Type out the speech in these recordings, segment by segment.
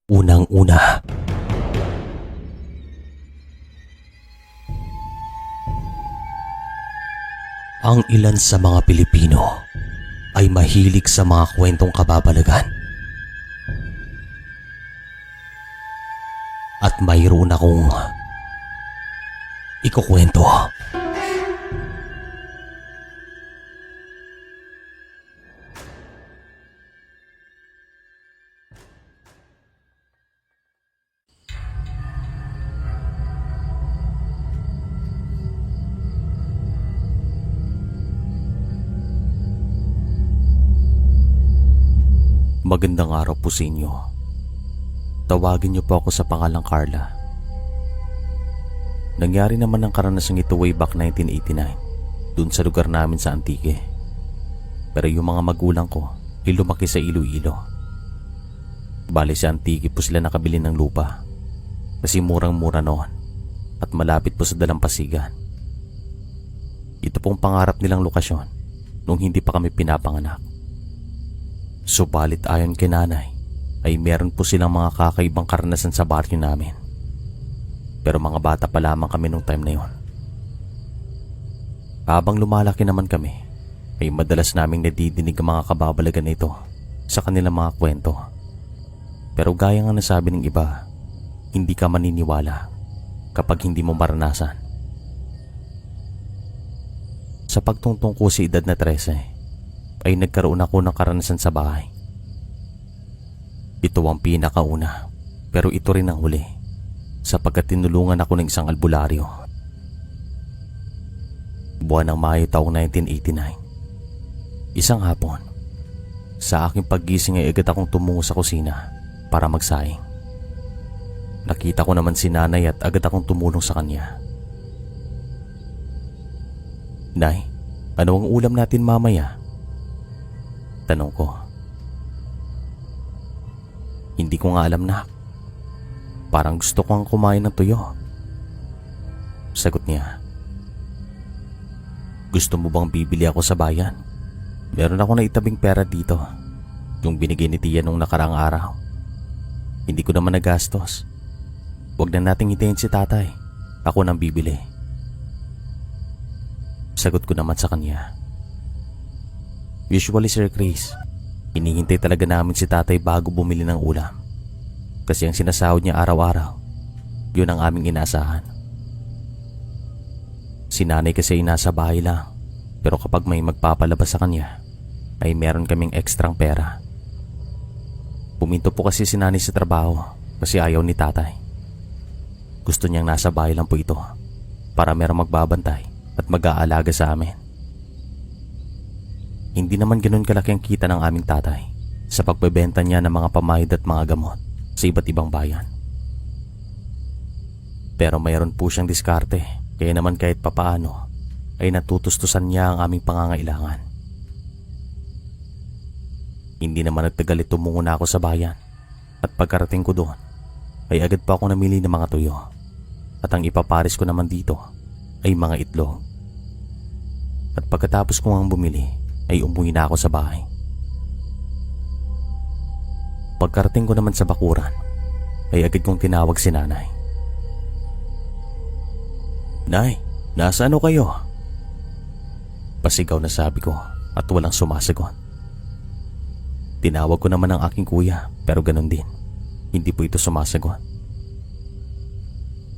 Unang-una, ang ilan sa mga Pilipino ay mahilig sa mga kwentong kababalagan. At mayroon akong ikukwento. Magandang araw po sa inyo. Tawagin niyo po ako sa pangalang Carla. Nangyari naman ang karanasang ito way back 1989, dun sa lugar namin sa Antique. Pero yung mga magulang ko ay lumaki sa Iloilo. Bale sa Antique po sila nakabili ng lupa kasi murang-mura noon at malapit po sa dalampasigan. Ito pong pangarap nilang lokasyon nung hindi pa kami pinapanganak. Subalit ayon kay nanay ay meron po silang mga kakaibang karanasan sa baryo namin. Pero mga bata pa lamang kami nung time na yon. Habang lumalaki naman kami ay madalas naming nadidinig ang mga kababalagan na ito sa kanilang mga kwento. Pero gaya nga nasabi ng iba, hindi ka maniniwala kapag hindi mo maranasan. Sa pagtungtong ko sa edad na 13 ay nagkaroon ako ng karanasan sa bahay. Ito ang pinakauna, pero ito rin ang huli sapagkat tinulungan ako ng isang albularyo. Buwan ng Mayo taong 1989. Isang hapon, sa aking paggising ay agad akong tumungo sa kusina para magsaing. Nakita ko naman si nanay at agad akong tumulong sa kanya. "Nay, ano ang ulam natin mamaya?" tanong ko. "Hindi ko nga alam, nak. Parang gusto ko ang kumain ng tuyo," sagot niya. "Gusto mo bang bibili ako sa bayan? Meron ako na itabing pera dito, yung binigay ni tiya nung nakaraang araw. Hindi ko naman nagastos. Huwag na nating hintayin si tatay. Ako nang bibili," sagot ko naman sa kanya. Usually, Sir Chris, hinihintay talaga namin si tatay bago bumili ng ulam. Kasi ang sinasahod niya araw-araw, yun ang aming inaasahan. Si nanay kasi ay nasa bahay lang, pero kapag may magpapalabas sa kanya, ay meron kaming ekstrang pera. Puminto po kasi si nanay sa trabaho kasi ayaw ni tatay. Gusto niyang nasa bahay lang po ito para merong magbabantay at mag-aalaga sa amin. Hindi naman ganoon kalaki ang kita ng aming tatay sa pagbebenta niya ng mga pamahid at mga gamot sa iba't ibang bayan. Pero mayroon po siyang diskarte, kaya naman kahit papaano ay natutustusan niya ang aming pangangailangan. Hindi naman nagtagal tumungo na ako sa bayan at pagkarating ko doon ay agad pa ako namili ng mga tuyo at ang ipapares ko naman dito ay mga itlog. At pagkatapos ko ang bumili ay umuwi na ako sa bahay. Pagkarating ko naman sa bakuran ay agad kong tinawag si nanay. "Nay, nasaan kayo?" Pasigaw na sabi ko at walang sumasagot. Tinawag ko naman ang aking kuya pero ganun din, hindi po ito sumasagot.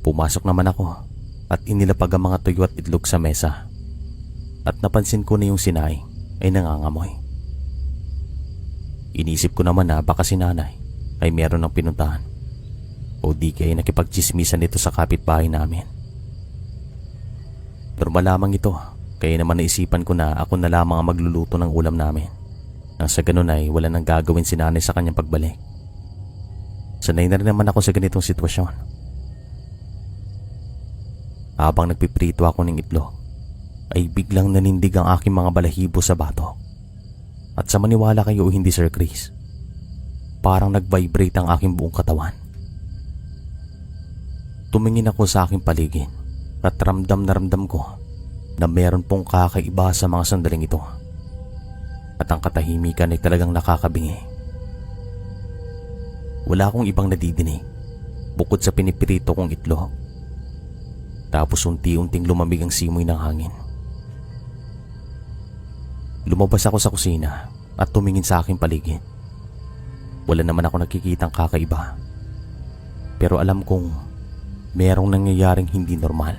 Pumasok naman ako at inilapag ang mga tuyo at itlog sa mesa. At napansin ko na yung sinay ay nangangamoy. Inisip ko naman na baka si nanay ay meron ng pinuntahan o di kaya nakipagchismisan nito sa kapitbahay namin. Normal lamang ito, kaya naman naisipan ko na ako na lamang ang magluluto ng ulam namin. Nang sa ganun ay wala nang gagawin si nanay sa kanyang pagbalik. Sanay na rin naman ako sa ganitong sitwasyon. Habang nagpiprito ako ng itlog ay biglang nanindig ang aking mga balahibo sa batok. At sa maniwala kayo o hindi, Sir Chris, parang nag-vibrate ang aking buong katawan. Tumingin ako sa aking paligid at ramdam na ramdam ko na meron pong kakaiba sa mga sandaling ito. At ang katahimikan ay talagang nakakabingi. wala akong ibang nadidinig bukod sa pinipirito kong itlog. Tapos unti-unting lumamig ang simoy ng hangin. Lumabas ako sa kusina at tumingin sa aking paligid. Wala naman ako nakikitang kakaiba. Pero alam kong merong nangyayaring hindi normal.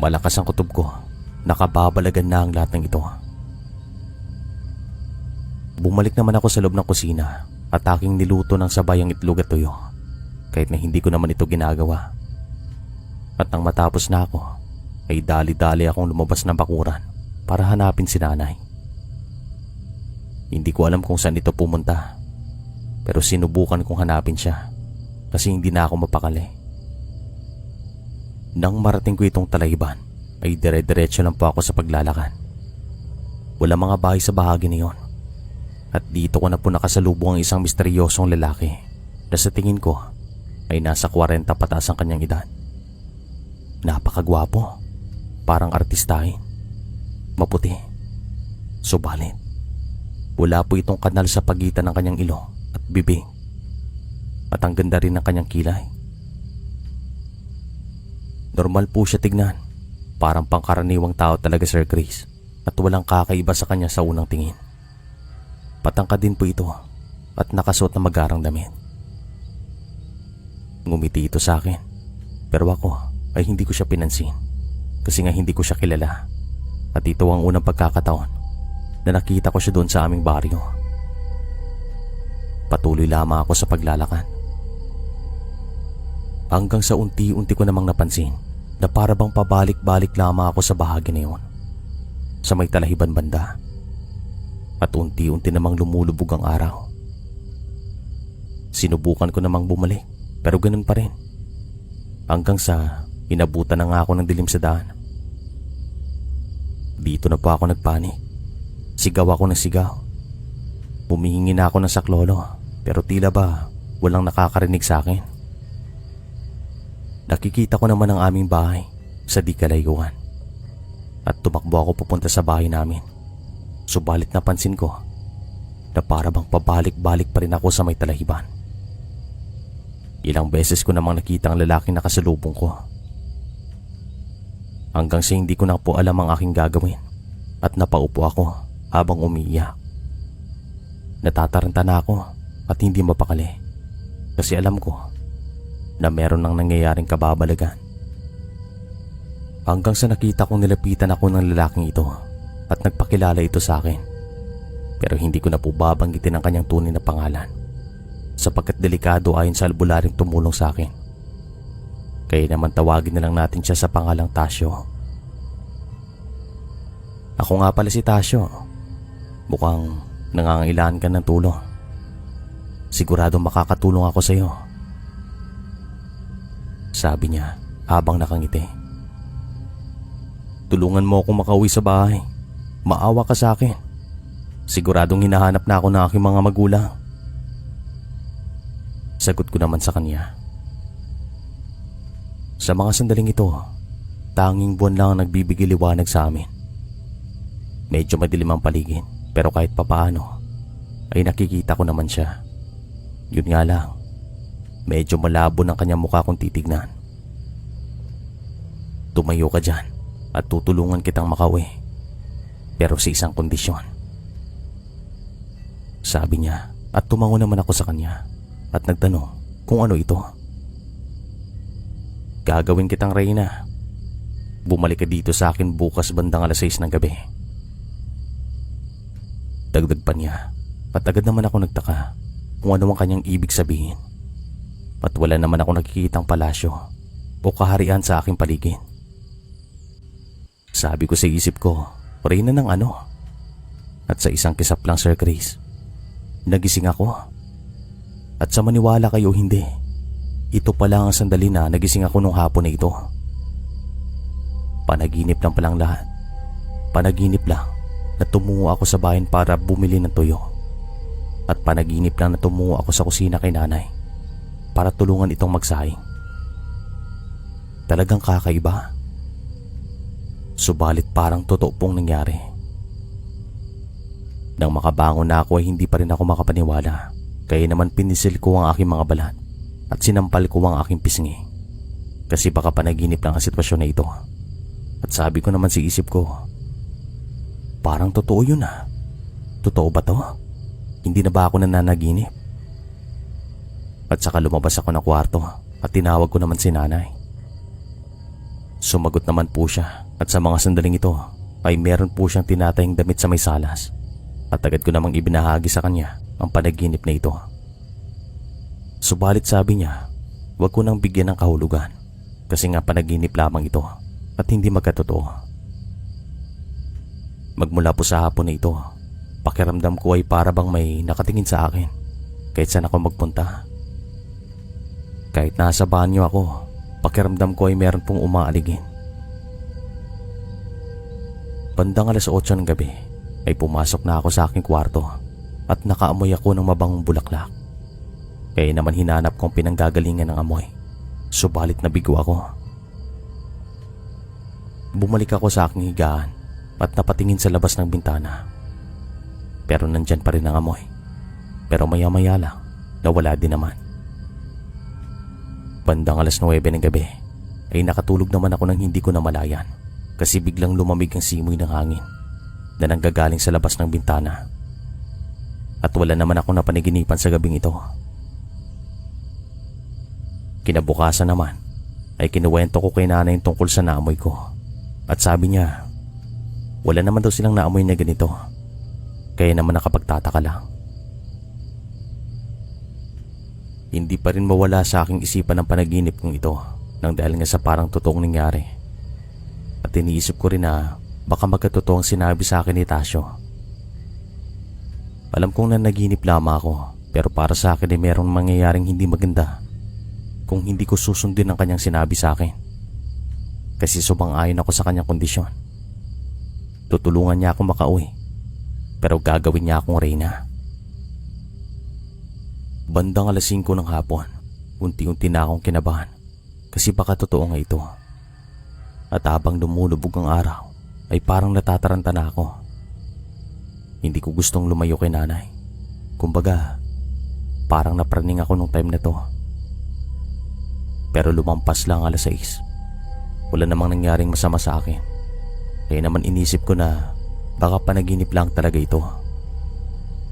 Malakas ang kutob ko. Nakababalagan na ang lahat ng ito. Bumalik naman ako sa loob ng kusina at aking niluto ng sabay ang itlog at tuyo, kahit na hindi ko naman ito ginagawa. At nang matapos na ako, ay dali-dali akong lumabas ng bakuran para hanapin si nanay. Hindi ko alam kung saan ito pumunta, pero sinubukan kong hanapin siya kasi hindi na ako mapakali. Nang marating ko itong Talayban, ay dire-diretso lang po ako sa paglalakad. Wala mga bahay sa bahagi na yon. At dito ko na po nakasalubong ang isang misteryosong lalaki na sa tingin ko ay nasa 40 pataas ang kanyang edad. Napakagwapo, parang artistahin, maputi, subalit wala po itong kanal sa pagitan ng kanyang ilong at bibig, at ang ganda rin ng kanyang kilay. Normal po siya tignan, parang pangkaraniwang tao talaga, Sir Chris, at walang kakaiba sa kanya sa unang tingin. Patangkad din po ito at nakasuot na magarang damit. Ngumiti ito sa akin, pero ako ay hindi ko siya pinansin kasi nga hindi ko siya kilala, at ito ang unang pagkakataon na nakita ko siya doon sa aming baryo. Patuloy lamang ako sa paglalakad hanggang sa unti-unti ko namang napansin na para bang pabalik-balik lamang ako sa bahagi na yun, sa may Talahiban banda, at unti-unti namang lumulubog ang araw. Sinubukan ko namang bumalik pero ganun pa rin, hanggang sa inabutan na nga ako ng dilim sa daan. Dito na po ako nagpanik. Sigaw ako ng sigaw. Humihingi na ako ng saklolo, pero tila ba walang nakakarinig sa akin. Nakikita ko naman ang aming bahay sa di kalayuan at tumakbo ako papunta sa bahay namin. Subalit napansin ko na para bang pabalik-balik pa rin ako sa may Talahiban. Ilang beses ko namang nakita ang lalaking nakasalubong ko, hanggang sa hindi ko na po alam ang aking gagawin at napaupo ako habang umiiyak. Natataranta na ako at hindi mapakali kasi alam ko na meron nang nangyayaring kababalagan. Hanggang sa nakita kong nilapitan ako ng lalaking ito at nagpakilala ito sa akin, pero hindi ko na po babanggitin ang kanyang tunay na pangalan sapagkat delikado ayon sa albularyong tumulong sa akin. Kaya naman tawagin na lang natin siya sa pangalang Tasyo. Ako nga pala si Tasyo. Mukhang nangangailangan ka ng tulong. Sigurado makakatulong ako sa iyo, sabi niya habang nakangiti. Tulungan mo akong makauwi sa bahay. Maawa ka sa akin. Siguradong hinahanap na ako ng aking mga magulang. Sagot ko naman sa kanya. Sa mga sandaling ito, tanging buwan lang ang nagbibigay liwanag sa amin. Medyo madilim ang paligid, pero kahit papaano ay nakikita ko naman siya. Yun nga lang, medyo malabo ng kanyang mukha kung titignan. Tumayo ka dyan at tutulungan kitang makauwi, pero sa isang kondisyon, sabi niya, at tumango naman ako sa kanya at nagtanong kung ano ito. Gagawin kitang reyna. Bumalik ka dito sa akin bukas bandang 6:00 ng gabi. Dagdag pa niya, at agad naman ako nagtaka kung ano ang kanyang ibig sabihin. At wala naman ako nakikitang palasyo o kaharian sa aking paligid. Sabi ko sa isip ko, reyna ng ano? At sa isang kisap lang, Sir Chris, nagising ako. At sa maniwala kayo hindi, ito pala ang sandali na nagising ako nung hapon na ito. Panaginip lang palang lahat. Panaginip lang na tumungo ako sa bayan para bumili ng tuyo. At panaginip lang na tumungo ako sa kusina kay nanay para tulungan itong magsaing. Talagang kakaiba. Subalit parang totoo pong nangyari. Nang makabangon na ako ay hindi pa rin ako makapaniwala Kaya naman pinisil ko ang aking mga balat at sinampal ko ang aking pisngi. Kasi baka panaginip lang ang sitwasyon na ito. At sabi ko naman sa isip ko, parang totoo yun ah. Totoo ba to? Hindi na ba ako nananaginip? At saka lumabas ako ng kwarto at tinawag ko naman si nanay. Sumagot naman po siya at sa mga sandaling ito ay meron po siyang tinatayang damit sa may salas. At agad ko namang ibinahagi sa kanya ang panaginip na ito. Subalit sabi niya, huwag ko nang bigyan ng kahulugan kasi nga panaginip lamang ito at hindi magkatotoo. Magmula po sa hapon na ito, pakiramdam ko ay para bang may nakatingin sa akin kahit saan ako magpunta. Kahit nasa banyo ako, pakiramdam ko ay meron pong umaaligin. Bandang 8:00 ng gabi ay pumasok na ako sa aking kwarto at nakaamoy ako ng mabangong bulaklak. Kaya naman hinanap kong pinanggagalingan ng amoy, subalit nabigo ako. Bumalik ako sa aking higaan at napatingin sa labas ng bintana. Pero nandyan pa rin ang amoy. Pero maya-maya lang, nawala din naman. Bandang 9:00 ng gabi ay nakatulog naman ako nang hindi ko namalayan kasi biglang lumamig ang simoy ng hangin na nanggagaling sa labas ng bintana. At wala naman ako napaniginipan sa gabing ito. Kinabukasan naman ay kinuwento ko kay nanay tungkol sa naamoy ko. At sabi niya, wala naman daw silang naamoy na ganito. Kaya naman nakapagtataka lang. Hindi pa rin mawala sa aking isipan ang panaginip kong ito nang dahil nga sa parang totoong nangyari. At iniisip ko rin na baka magkatotoo ang sinabi sa akin ni Tasyo. Alam kong nanaginip lamang ako pero para sa akin ay merong mangyayaring hindi maganda kung hindi ko susundin ang kanyang sinabi sa akin. Kasi sumang-ayon ako sa kanyang kondisyon. Tutulungan niya ako makauwi pero gagawin niya akong reyna. Bandang 5:00 ng hapon, unti-unti na akong kinabahan kasi baka totoo nga ito. At habang lumulubog ang araw ay parang natataranta na ako. Hindi ko gustong lumayo kay nanay. Kumbaga, parang napraning ako nung time na to. Pero lumampas lang 6:00. Wala namang nangyaring masama sa akin. Kaya naman inisip ko na baka panaginip lang talaga ito.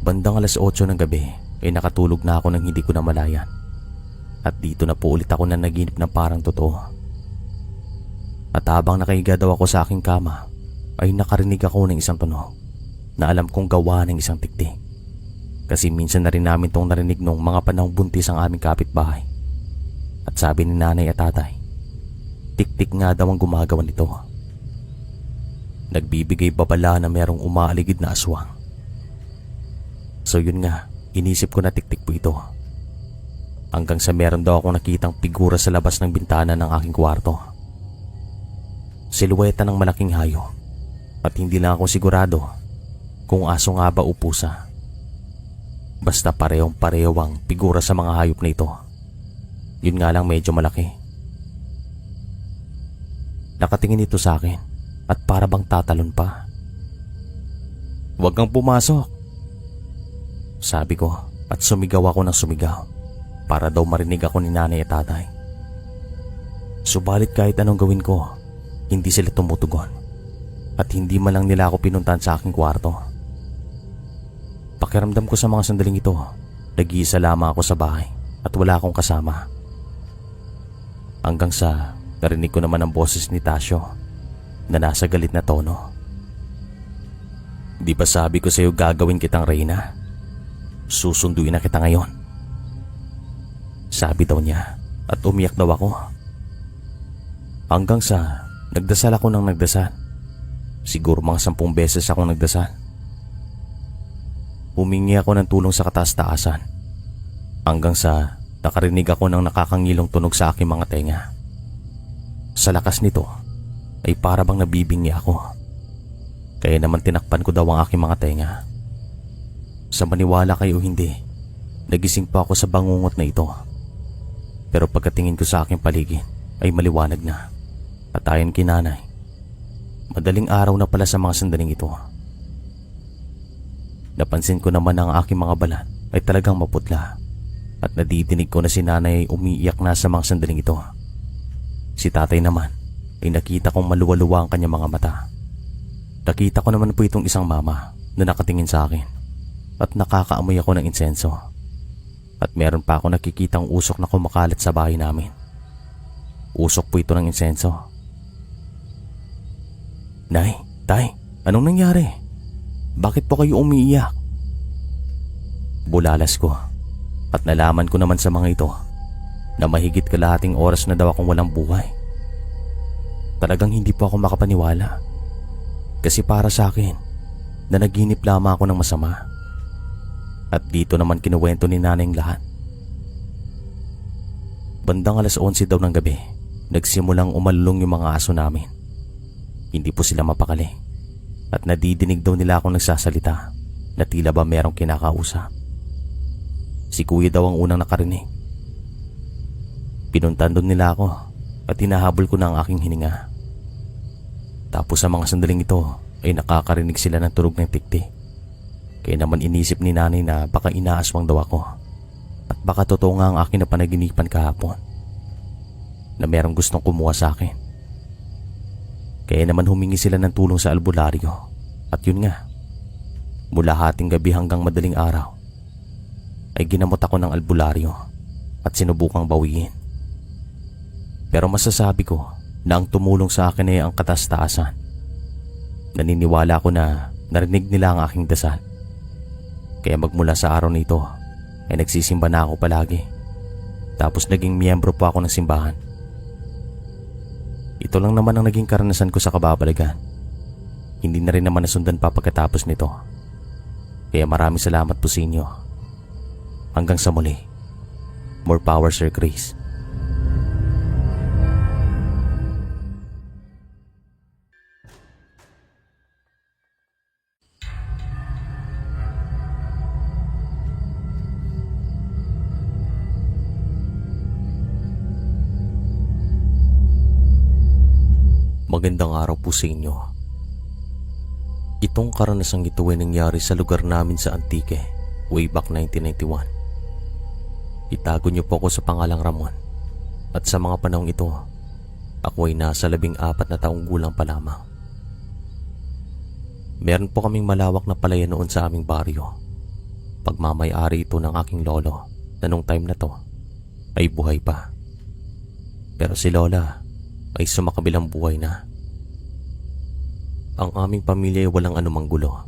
Bandang 8:00 ng gabi ay nakatulog na ako nang hindi ko namalayan. At dito na po ulit ako nanaginip na parang totoo. At habang nakahiga daw ako sa aking kama ay nakarinig ako ng isang tunog na alam kong gawa ng isang tiktik. Kasi minsan na rin namin itong narinig nung mga panahong buntis ang aming kapitbahay. At sabi ni nanay at tatay, tiktik nga daw ang gumagawa nito. Nagbibigay babala na merong umaaligid na aswang. So yun nga, inisip ko na tiktik po ito. Hanggang sa meron daw akong nakitang figura sa labas ng bintana ng aking kwarto. Siluweta ng malaking hayop. At hindi lang ako sigurado kung aso nga ba o pusa. Basta parehong-pareho ang figura sa mga hayop na ito. Yun nga lang medyo malaki. Nakatingin ito sa akin at para bang tatalon pa. "Huwag kang pumasok," sabi ko at sumigaw ako ng sumigaw para daw marinig ako ni nanay at tatay. Subalit kahit anong gawin ko, hindi sila tumutugon at hindi man lang nila ako pinuntahan sa aking kwarto. Pakiramdam ko sa mga sandaling ito, nag-iisa lamang ako sa bahay at wala akong kasama. Hanggang sa narinig ko naman ang boses ni Tasyo na nasa galit na tono. "Di ba sabi ko sa'yo gagawin kitang reyna? Susunduin na kita ngayon," sabi daw niya at umiyak daw ako. Hanggang sa nagdasal ako ng nagdasal. Siguro mga 10 beses akong nagdasal. Humingi ako ng tulong sa kataas-taasan hanggang sa nakarinig ako ng nakakangilong tunog sa aking mga tenga. Sa lakas nito ay para bang nabibingi ako. Kaya naman tinakpan ko daw ang aking mga tenga. Sa maniwala kayo o hindi, nagising pa ako sa bangungot na ito. Pero pagkatingin ko sa aking paligid ay maliwanag na. At ayon kay nanay, madaling araw na pala sa mga sandaling ito. Napansin ko naman ang aking mga balat ay talagang maputla at nadidinig ko na si nanay ay umiiyak na sa mga sandaling ito. Si tatay naman ay nakita kong maluwa-luwa ang kanyang mga mata. Nakita ko naman po itong isang mama na nakatingin sa akin at nakakaamoy ako ng insenso. At meron pa ako nakikitang usok na kumakalat sa bahay namin. Usok po ito ng insenso. Nay, tay, anong nangyari? Bakit po kayo umiiyak? Bulalas ko at nalaman ko naman sa mga ito na mahigit kalahating oras na daw akong walang buhay. Talagang hindi po ako makapaniwala. Kasi para sa akin, nanaginip lamang ako ng masama. At dito naman kinuwento ni nanay ang lahat. Bandang 11:00 daw ng gabi, nagsimulang umalulong yung mga aso namin. Hindi po sila mapakali. At nadidinig daw nila akong nagsasalita na tila ba merong kinakausap. Si kuya daw ang unang nakarinig. Pinuntan doon nila ako at hinahabol ko na ang aking hininga. Tapos sa mga sandaling ito ay nakakarinig sila ng tunog ng tiktik. Kaya naman inisip ni nanay na baka inaaswang daw ako at baka totoo nga ang aking napanaginipan kahapon na merong gustong kumuha sa akin. Kaya naman humingi sila ng tulong sa albularyo at yun nga, mula hating gabi hanggang madaling araw ay ginamot ako ng albularyo at sinubukang bawiin. Pero masasabi ko na ang tumulong sa akin ay ang katastaasan. Naniniwala ako na narinig nila ang aking dasal. Kaya magmula sa araw na ito ay nagsisimba na ako palagi. Tapos naging miyembro po ako ng simbahan. Ito lang naman ang naging karanasan ko sa kababalagan. Hindi na rin naman nasundan pa pagkatapos nito. Kaya maraming salamat po sa inyo. Hanggang sa muli. More power, Sir Chris. Magandang araw po sa inyo. Itong karanasang ito ay nangyari sa lugar namin sa Antique, way back 1991. Itago niyo po ako sa pangalang Ramon. At sa mga panahong ito, ako ay nasa 14 na taong gulang pa lamang. Meron po kaming malawak na palayan noon sa aming baryo. Pagmamay-ari ito ng aking lolo na nung time na to ay buhay pa. Pero si Lola ay sumakabilang buhay na. Ang aming pamilya ay walang anumang gulo.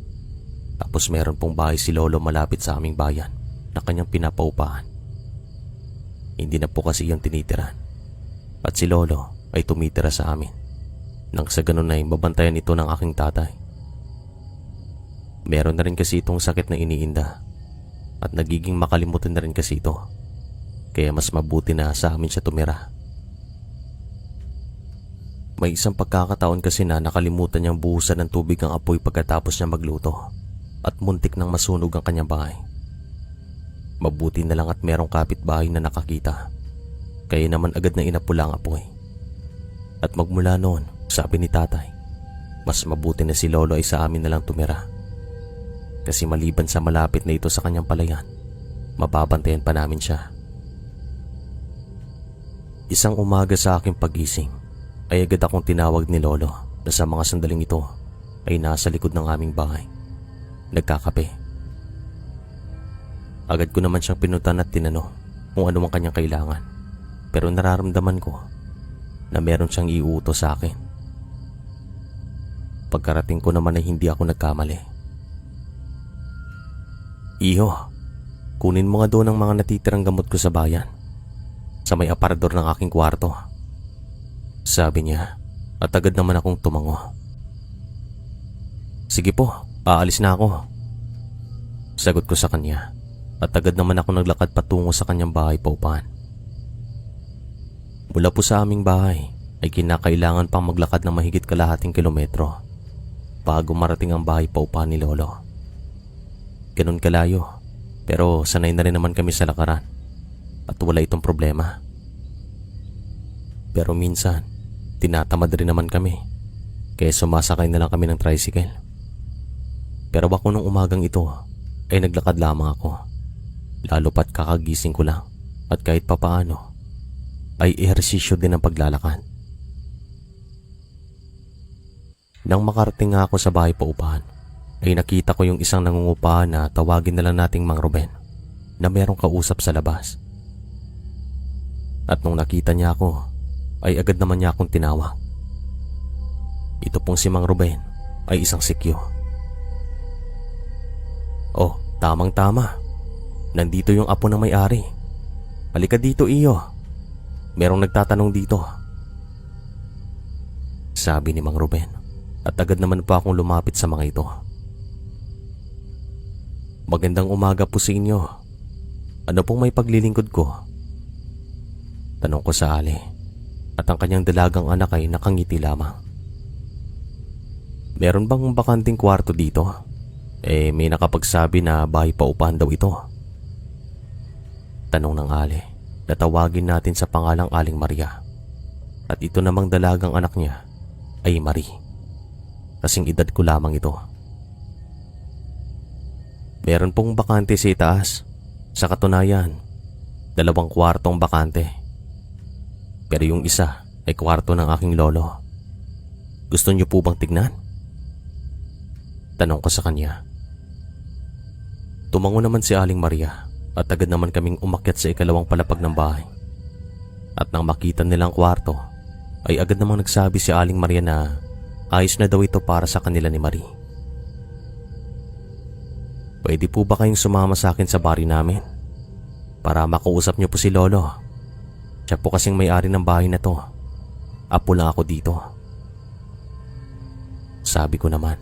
Tapos meron pong bahay si Lolo malapit sa aming bayan na kanyang pinapaupahan. Hindi na po kasi yung tinitiran. At si Lolo ay tumitira sa amin. Nang sa ganun ay mabantayan ito ng aking tatay. Meron na rin kasi itong sakit na iniinda. At nagiging makalimutan na rin kasi ito. Kaya mas mabuti na sa amin siya tumira. May isang pagkakataon kasi na nakalimutan niyang buhusan ng tubig ang apoy pagkatapos niya magluto at muntik nang masunog ang kanyang bahay. Mabuti na lang at merong kapitbahay na nakakita, kaya naman agad na inapula ang apoy. At magmula noon, sabi ni tatay, mas mabuti na si Lolo ay sa amin na lang tumira. Kasi maliban sa malapit na ito sa kanyang palayan, mababantayan pa namin siya. Isang umaga sa aking pagising, ay agad akong tinawag ni Lolo na sa mga sandaling ito ay nasa likod ng aming bahay. Nagkakape. Agad ko naman siyang pinuntan at tinanong kung ano ang kanyang kailangan. Pero nararamdaman ko na meron siyang iuutos sa akin. Pagkarating ko naman ay hindi ako nagkamali. Iho, kunin mo nga doon ang mga natitirang gamot ko sa bayan, sa may aparador ng aking kwarto. Sabi niya at agad naman akong tumango. Sige po, aalis na ako. Sagot ko sa kanya at agad naman ako naglakad patungo sa kanyang bahay paupahan. Mula po sa aming bahay ay kinakailangan pang maglakad ng mahigit kalahating kilometro bago marating ang bahay paupahan ni Lolo. Ganun kalayo, pero sanay na rin naman kami sa lakaran at wala itong problema. Pero minsan, tinatamad rin naman kami, kaya sumasakay na lang kami ng tricycle. Pero ako nung umagang ito ay naglakad lamang ako Lalo pat kakagising ko lang at kahit papaano ay ehersisyo din ang paglalakad. Nang makarating nga ako sa bahay paupahan, ay nakita ko yung isang nangungupahan na tawagin na lang nating Mang Ruben na merong kausap sa labas. At nung nakita niya ako, ay agad naman niya akong tinawag. Ito pong si Mang Ruben ay isang sikyo. Oh, tamang-tama. Nandito yung apo ng may-ari. Halika dito, iyo. Merong nagtatanong dito. Sabi ni Mang Ruben, at agad naman pa akong lumapit sa mga ito. Magandang umaga po sa inyo. Ano pong may paglilingkod ko? Tanong ko sa Ali, at ang kanyang dalagang anak ay nakangiti lamang. Meron bang bakanting kwarto dito? May nakapagsabi na bahay paupahan daw ito. Tanong ng Ali na tawagin natin sa pangalang Aling Maria. At ito namang dalagang anak niya ay Marie. Kasing edad ko lamang ito. Meron pong bakante sa itaas. Sa katunayan, 2 kwartong bakante. Pero yung isa ay kwarto ng aking lolo. Gusto niyo po bang tignan? Tanong ko sa kanya. Tumango naman si Aling Maria at agad naman kaming umakyat sa ikalawang palapag ng bahay. At nang makita nilang kwarto, ay agad namang nagsabi si Aling Maria na ayos na daw ito para sa kanila ni Marie. Pwede po ba kayong sumama sa akin sa bari namin? Para makausap niyo po si Lolo. Siya po kasing may-ari ng bahay na to. Apo lang ako dito. Sabi ko naman.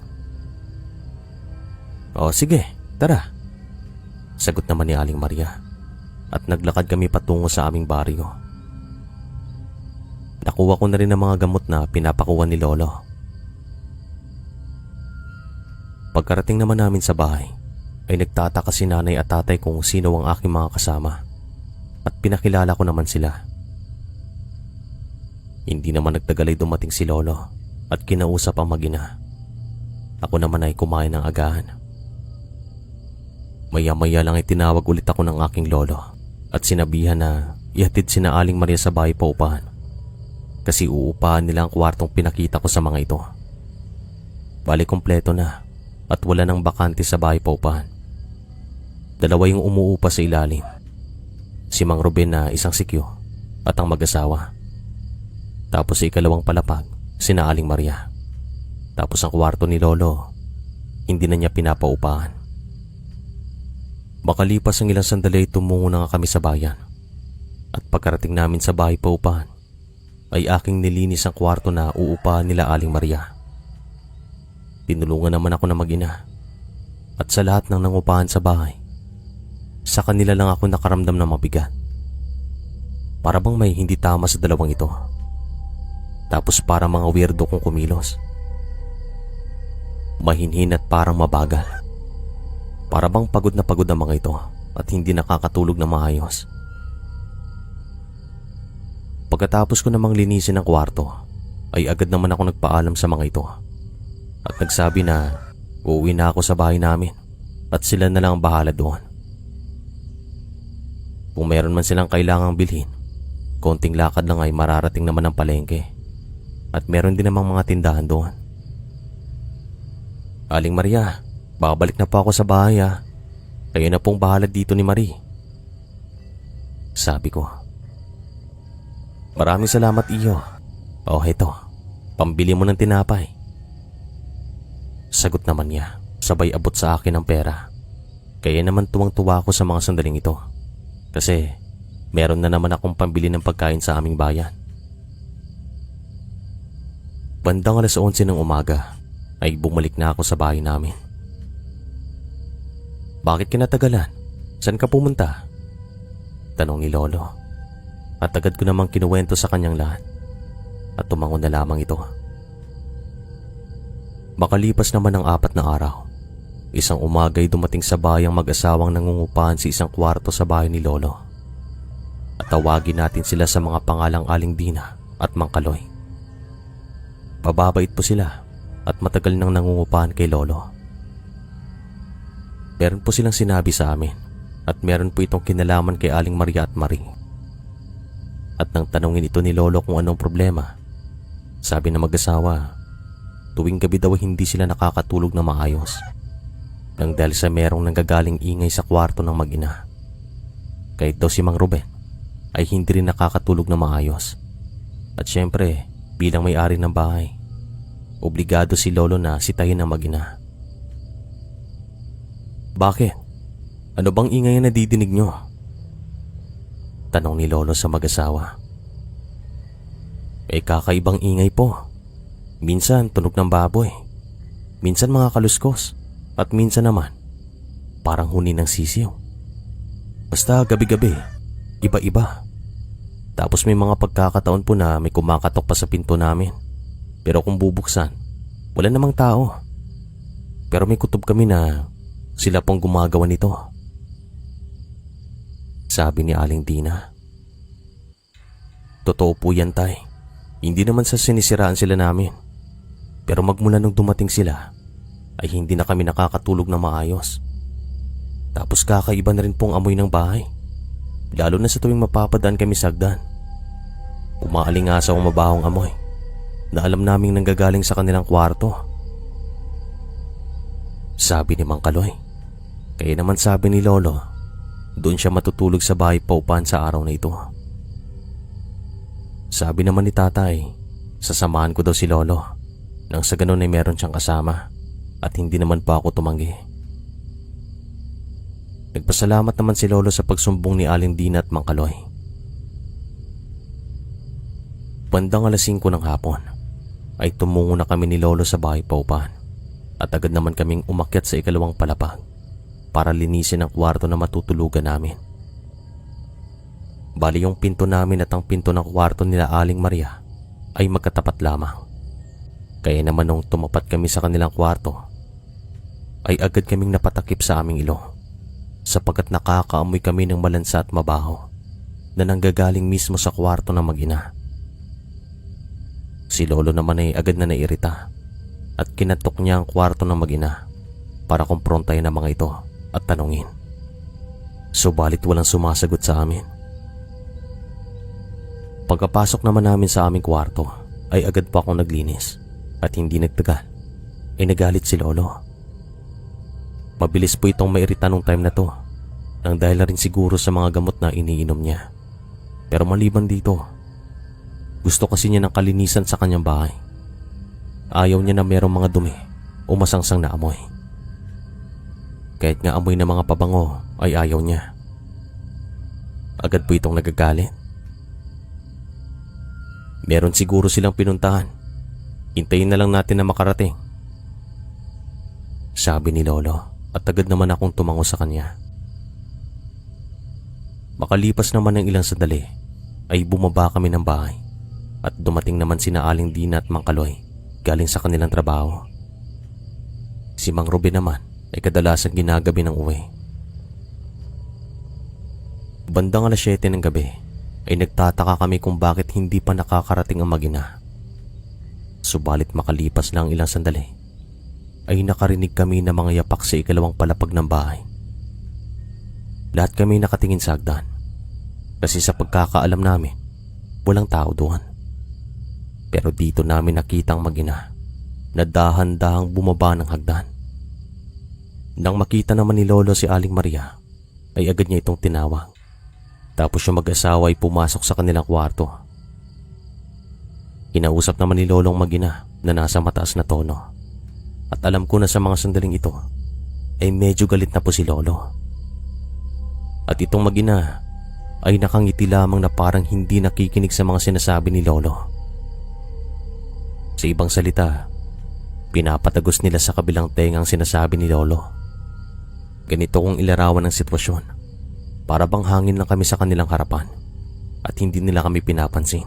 O sige, tara. Sagot naman ni Aling Maria. At naglakad kami patungo sa aming baryo. Nakuha ko na rin ang mga gamot na pinapakuha ni Lolo. Pagkarating naman namin sa bahay, ay nagtataka si nanay at tatay kung sino ang aking mga kasama. At pinakilala ko naman sila. Hindi naman nagtagal ay dumating si Lolo at kinausap ang mag-ina. Ako naman ay kumain ng agahan. Maya-maya lang ay tinawag ulit ako ng aking lolo at sinabihan na ihatid sina Aling Maria sa bahay paupahan kasi uupahan nila ang kwartong pinakita ko sa mga ito. Bali kompleto na at wala nang bakante sa bahay paupahan. 2 yung umuupa sa ilalim. Si Mang Ruben na isang sikyo at ang mag-asawa. Tapos sa ikalawang palapag, sina Aling Maria. Tapos ang kwarto ni Lolo, hindi na niya pinapaupahan. Makalipas ang ilang sandali, tumungo na nga kami sa bayan. At pagkarating namin sa bahay paupahan, ay aking nilinis ang kwarto na uupahan nila Aling Maria. Tinulungan naman ako na mag-ina. At sa lahat ng nangupahan sa bahay, sa kanila lang ako nakaramdam ng mabigat. Para bang may hindi tama sa dalawang ito. Tapos para mga weirdo kong kumilos. Mahinhin at parang mabagal. Para bang pagod na pagod ang mga ito at hindi nakakatulog na maayos. Pagkatapos ko namang linisin ang kwarto, ay agad naman ako nagpaalam sa mga ito. At nagsabi na uuwi na ako sa bahay namin at sila na lang ang bahala doon. Kung meron man silang kailangang bilhin, konting lakad lang ay mararating naman ang palengke. At meron din namang mga tindahan doon. Aling Maria, babalik na po ako sa bahay ha. Kayo na pong bahala dito ni Marie. Sabi ko. Maraming salamat iyo. Oh, heto. Pambili mo ng tinapay. Sagot naman niya, sabay abot sa akin ng pera. Kaya naman tuwang-tuwa ako sa mga sandaling ito. Kasi meron na naman akong pambili ng pagkain sa aming bayan. Bandang 11:00 ng umaga ay bumalik na ako sa bahay namin. Bakit kinatagalan? Saan ka pumunta? Tanong ni Lolo. At agad ko namang kinuwento sa kanyang lahat. At tumango na lamang ito. Makalipas naman ang 4 na araw, isang umaga'y dumating sa bahay ang mag-asawang nangungupahan sa isang kwarto sa bahay ni Lolo. At tawagin natin sila sa mga pangalang Aling Dina at Mang Kaloy. Pababait po sila at matagal nang nangungupahan kay Lolo. Meron po silang sinabi sa amin at meron po itong kinalaman kay Aling Maria at Marie. At nang tanungin ito ni Lolo kung anong problema, sabi ng mag-asawa, tuwing gabi daw hindi sila nakakatulog na maayos nang dahil sa merong nanggagaling ingay sa kwarto ng mag-ina. Kahit daw si Mang Ruben ay hindi rin nakakatulog na maayos. At syempre, bilang may-ari ng bahay, obligado si Lolo na sitahin ng mag-ina. "Bakit? Ano bang ingay na nadidinig nyo?" tanong ni Lolo sa mag-asawa. Kakaibang ingay po. Minsan tunog ng baboy, minsan mga kaluskos, at minsan naman parang huni ng sisiw. Basta gabi-gabi, iba-iba. Tapos may mga pagkakataon po na may kumakatok pa sa pinto namin. Pero kung bubuksan, wala namang tao. Pero may kutob kami na sila pong gumagawa nito, sabi ni Aling Dina. Totoo po yan, Tay. Hindi naman sa sinisiraan sila namin. Pero magmula nung dumating sila, ay hindi na kami nakakatulog na maayos. Tapos kakaiba na rin pong amoy ng bahay. Lalo na sa tuwing mapapadaan kami sa hagdan. Umaalingasaw ang mabahong amoy na alam naming nanggagaling sa kanilang kwarto, sabi ni Mang Kaloy. Kaya naman sabi ni Lolo, doon siya matutulog sa bahay paupahan sa araw na ito. Sabi naman ni Tatay, sasamahan ko daw si Lolo nang sa ganun ay meron siyang kasama at hindi naman pa ako tumanggi. Nagpasalamat naman si Lolo sa pagsumbong ni Aling Dina at Mang Kaloy. Bandang 5:00 ng hapon ay tumungo na kami ni Lolo sa bahay paupahan at agad naman kaming umakyat sa ikalawang palapag para linisin ang kwarto na matutulugan namin. Bali yung pinto namin at ang pinto ng kwarto nila Aling Maria ay magkatapat lamang. Kaya naman nung tumapat kami sa kanilang kwarto, ay agad kaming napatakip sa aming ilong sapagkat nakakaamoy kami ng malansa at mabaho na nanggagaling mismo sa kwarto ng mag-ina. Si Lolo naman ay agad na nairita at kinatok niya ang kwarto ng mag-ina para kumprontahin ang mga ito at tanungin. Subalit walang sumasagot sa amin. Pagkapasok naman namin sa aming kwarto ay agad pa akong naglinis at hindi nagtagal ay nagalit si Lolo. Mabilis po itong mairita nung time na to nang dahil na rin siguro sa mga gamot na iniinom niya. Pero maliban dito, gusto kasi niya ng kalinisan sa kanyang bahay. Ayaw niya na merong mga dumi o masangsang na amoy. Kahit nga amoy ng mga pabango ay ayaw niya. Agad po itong nagagalit. Meron siguro silang pinuntahan. Hintayin na lang natin na makarating, sabi ni Lolo at agad naman akong tumango sa kanya. Makalipas naman ng ilang sandali ay bumaba kami ng bahay at dumating naman sina Aling Dina at Mang Kaloy galing sa kanilang trabaho. Si Mang Ruben naman ay kadalasan ginagabi ng uwi. Bandang 7:00 ng gabi ay nagtataka kami kung bakit hindi pa nakakarating ang mag-ina. Subalit makalipas lang ilang sandali ay nakarinig kami ng mga yapak sa ikalawang palapag ng bahay. Lahat kami nakatingin sa hagdan kasi sa pagkakaalam namin walang tao doon. Pero dito namin nakitang mag-ina na dahan-dahang bumaba ng hagdan. Nang makita naman ni Lolo si Aling Maria ay agad niya itong tinawag. Tapos yung mag-asawa ay pumasok sa kanilang kwarto. Kinausap naman ni Lolong mag-ina na nasa mataas na tono. At alam ko na sa mga sandaling ito ay medyo galit na po si Lolo. At itong mag-ina ay nakangiti lamang na parang hindi nakikinig sa mga sinasabi ni Lolo. Sa ibang salita, pinapatagos nila sa kabilang tenga ang sinasabi ni Lolo. Ganito kong ilarawan ang sitwasyon. Para bang hangin lang kami sa kanilang harapan at hindi nila kami pinapansin.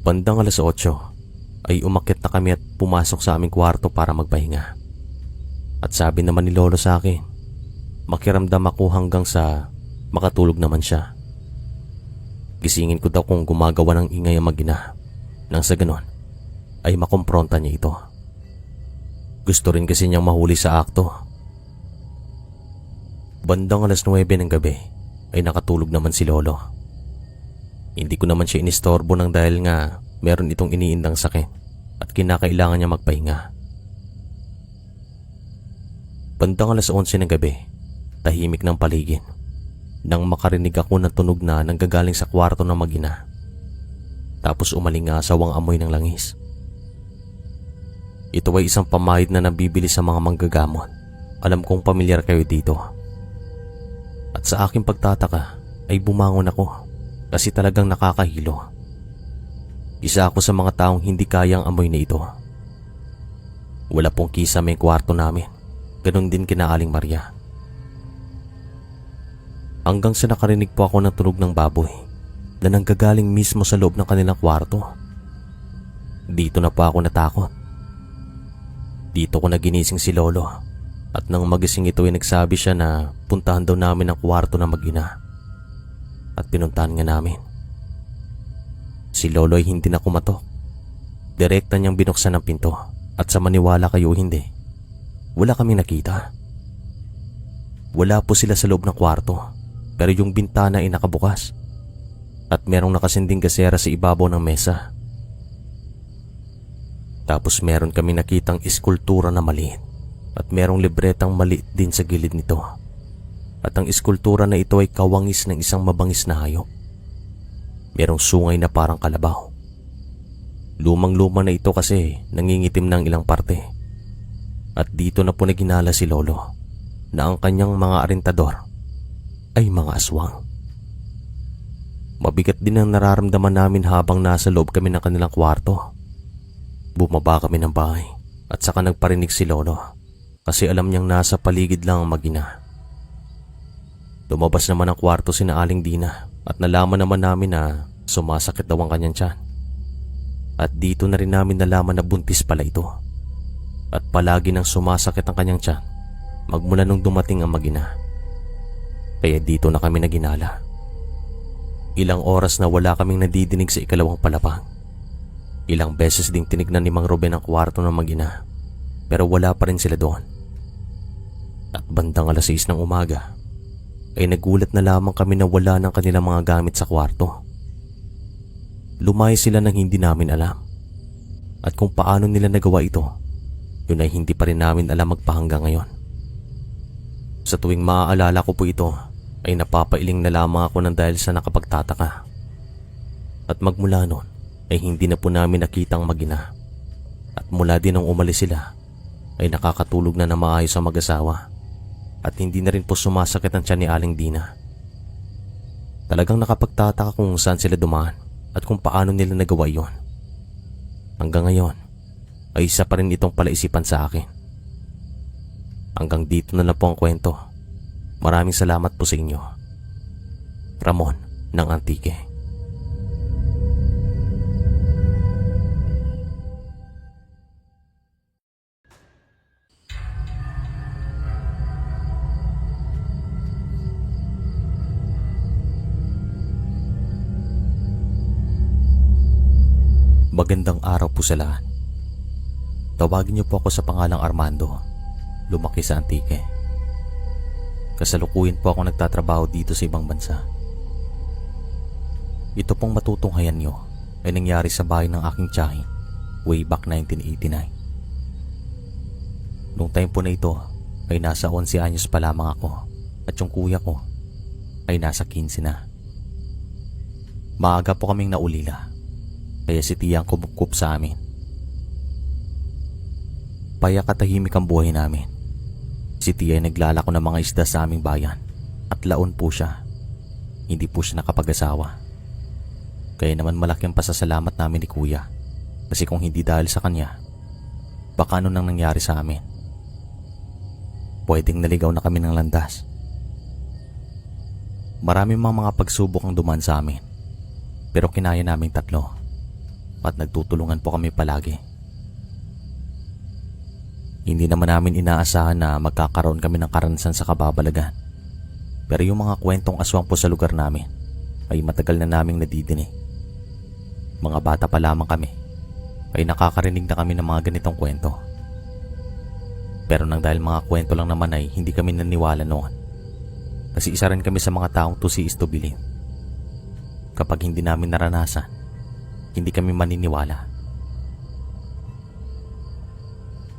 Bandang 8:00 ay umakyat na kami at pumasok sa aming kwarto para magpahinga. At sabi naman ni Lolo sa akin, makiramdam ako hanggang sa makatulog naman siya. Gisingin ko daw kung gumagawa ng ingay ang mag-ina nang sa ganon ay makumpronta niya ito. Gusto rin kasi niyang mahuli sa akto. Bandang 9:00 ng gabi ay nakatulog naman si Lolo. Hindi ko naman siya inistorbo ng dahil nga meron itong iniindang sakit at kinakailangan niya magpahinga. Bandang 11:00 ng gabi, tahimik ng paligid nang makarinig ako ng tunog na nanggagaling sa kwarto ng mag-ina. Tapos umalingasawang amoy ng langis. Ito ay isang pamahid na nabibili sa mga manggagamot. Alam kong pamilyar kayo dito. At sa aking pagtataka ay bumangon ako kasi talagang nakakahilo. Isa ako sa mga taong hindi kayang amoy na ito. Wala pong kisa may kwarto namin. Ganon din kina Aling Maria. Hanggang sa nakarinig po ako ng tunog ng baboy na nanggagaling mismo sa loob ng kanilang kwarto. Dito na po ako natakot. Dito ko na ginising si Lolo at nang magising ito ay nagsabi siya na puntahan daw namin ang kwarto ng mag-ina. At pinuntahan nga namin. Si Lolo ay hindi na kumatok. Direkta niyang binuksan ang pinto at sa maniwala kayo hindi, wala kaming nakita. Wala po sila sa loob ng kwarto pero yung bintana ay nakabukas at merong nakasinding gasera sa ibabaw ng mesa. Tapos meron kami nakitang eskultura na maliit at merong libretang maliit din sa gilid nito. At ang eskultura na ito ay kawangis ng isang mabangis na hayop. Merong sungay na parang kalabaw. Lumang-luma na ito kasi nangingitim ng ilang parte. At dito na po naginala si Lolo na ang kanyang mga arintador ay mga aswang. Mabigat din ang nararamdaman namin habang nasa loob kami ng kanilang kwarto. Bumaba kami ng bahay at saka nagparinig si Lolo kasi alam niyang nasa paligid lang ang mag-ina. Lumabas naman ang kwarto sina Aling Dina at nalaman naman namin na sumasakit daw ang kanyang tiyan. At dito na rin namin nalaman na buntis pala ito. At palagi nang sumasakit ang kanyang tiyan magmula nung dumating ang mag-ina. Kaya dito na kami naginala. Ilang oras na wala kaming nadidinig sa ikalawang palapag. Ilang beses ding tinignan ni Mang Ruben ang kwarto ng mag-ina pero wala pa rin sila doon. At bandang 6:00 ng umaga ay nagulat na lamang kami na wala ng kanilang mga gamit sa kwarto. Lumayas sila nang hindi namin alam. At kung paano nila nagawa ito, yun ay hindi pa rin namin alam magpahanggang ngayon. Sa tuwing maaalala ko po ito ay napapailing na lamang ako ng dahil sa nakapagtataka. At magmula noon ay hindi na po namin nakitang mag-ina. At mula din nung umalis sila ay nakakatulog na maayos ang mag-asawa. At hindi na rin po sumasakit ang tiyan ni Aling Dina. Talagang nakapagtataka kung saan sila dumaan at kung paano nila nagawa yon. Hanggang ngayon ay isa pa rin itong palaisipan sa akin. Hanggang dito na lang po ang kwento. Maraming salamat po sa inyo. Ramon ng Antique. Magandang araw po sa lahat. Tawagin niyo po ako sa pangalang Armando. Lumaki sa Antique. Kasalukuyan po ako nagtatrabaho dito sa ibang bansa. Ito pong matutunghayan niyo ay nangyari sa bahay ng aking tiyahin way back 1989. Noong time po na ito ay nasa 11 anyos pa lamang ako at yung kuya ko ay nasa 15 na. Maaga po kaming naulila. Kaya si tiya ang kumukup sa amin. Payak at tahimik ang buhay namin. Si tiya ay naglalako ng mga isda sa aming bayan at laon po siya. Hindi po siya nakapag-asawa. Kaya naman malaki ang pasasalamat namin ni kuya kasi kung hindi dahil sa kanya, baka ano nang nangyari sa amin. Pwedeng naligaw na kami ng landas. Maraming mga pagsubok ang dumaan sa amin pero kinaya naming tatlo. At nagtutulungan po kami palagi. Hindi naman namin inaasahan na magkakaroon kami ng karanasan sa kababalagan. Pero yung mga kwentong aswang po sa lugar namin ay matagal na naming nadidinig. Mga bata pa lamang kami ay nakakarinig na kami ng mga ganitong kwento. Pero nang dahil mga kwento lang naman ay hindi kami naniwala noon. kasi isa rin kami sa mga taong tusiis to believe. Kapag hindi namin naranasan, hindi kami maniniwala.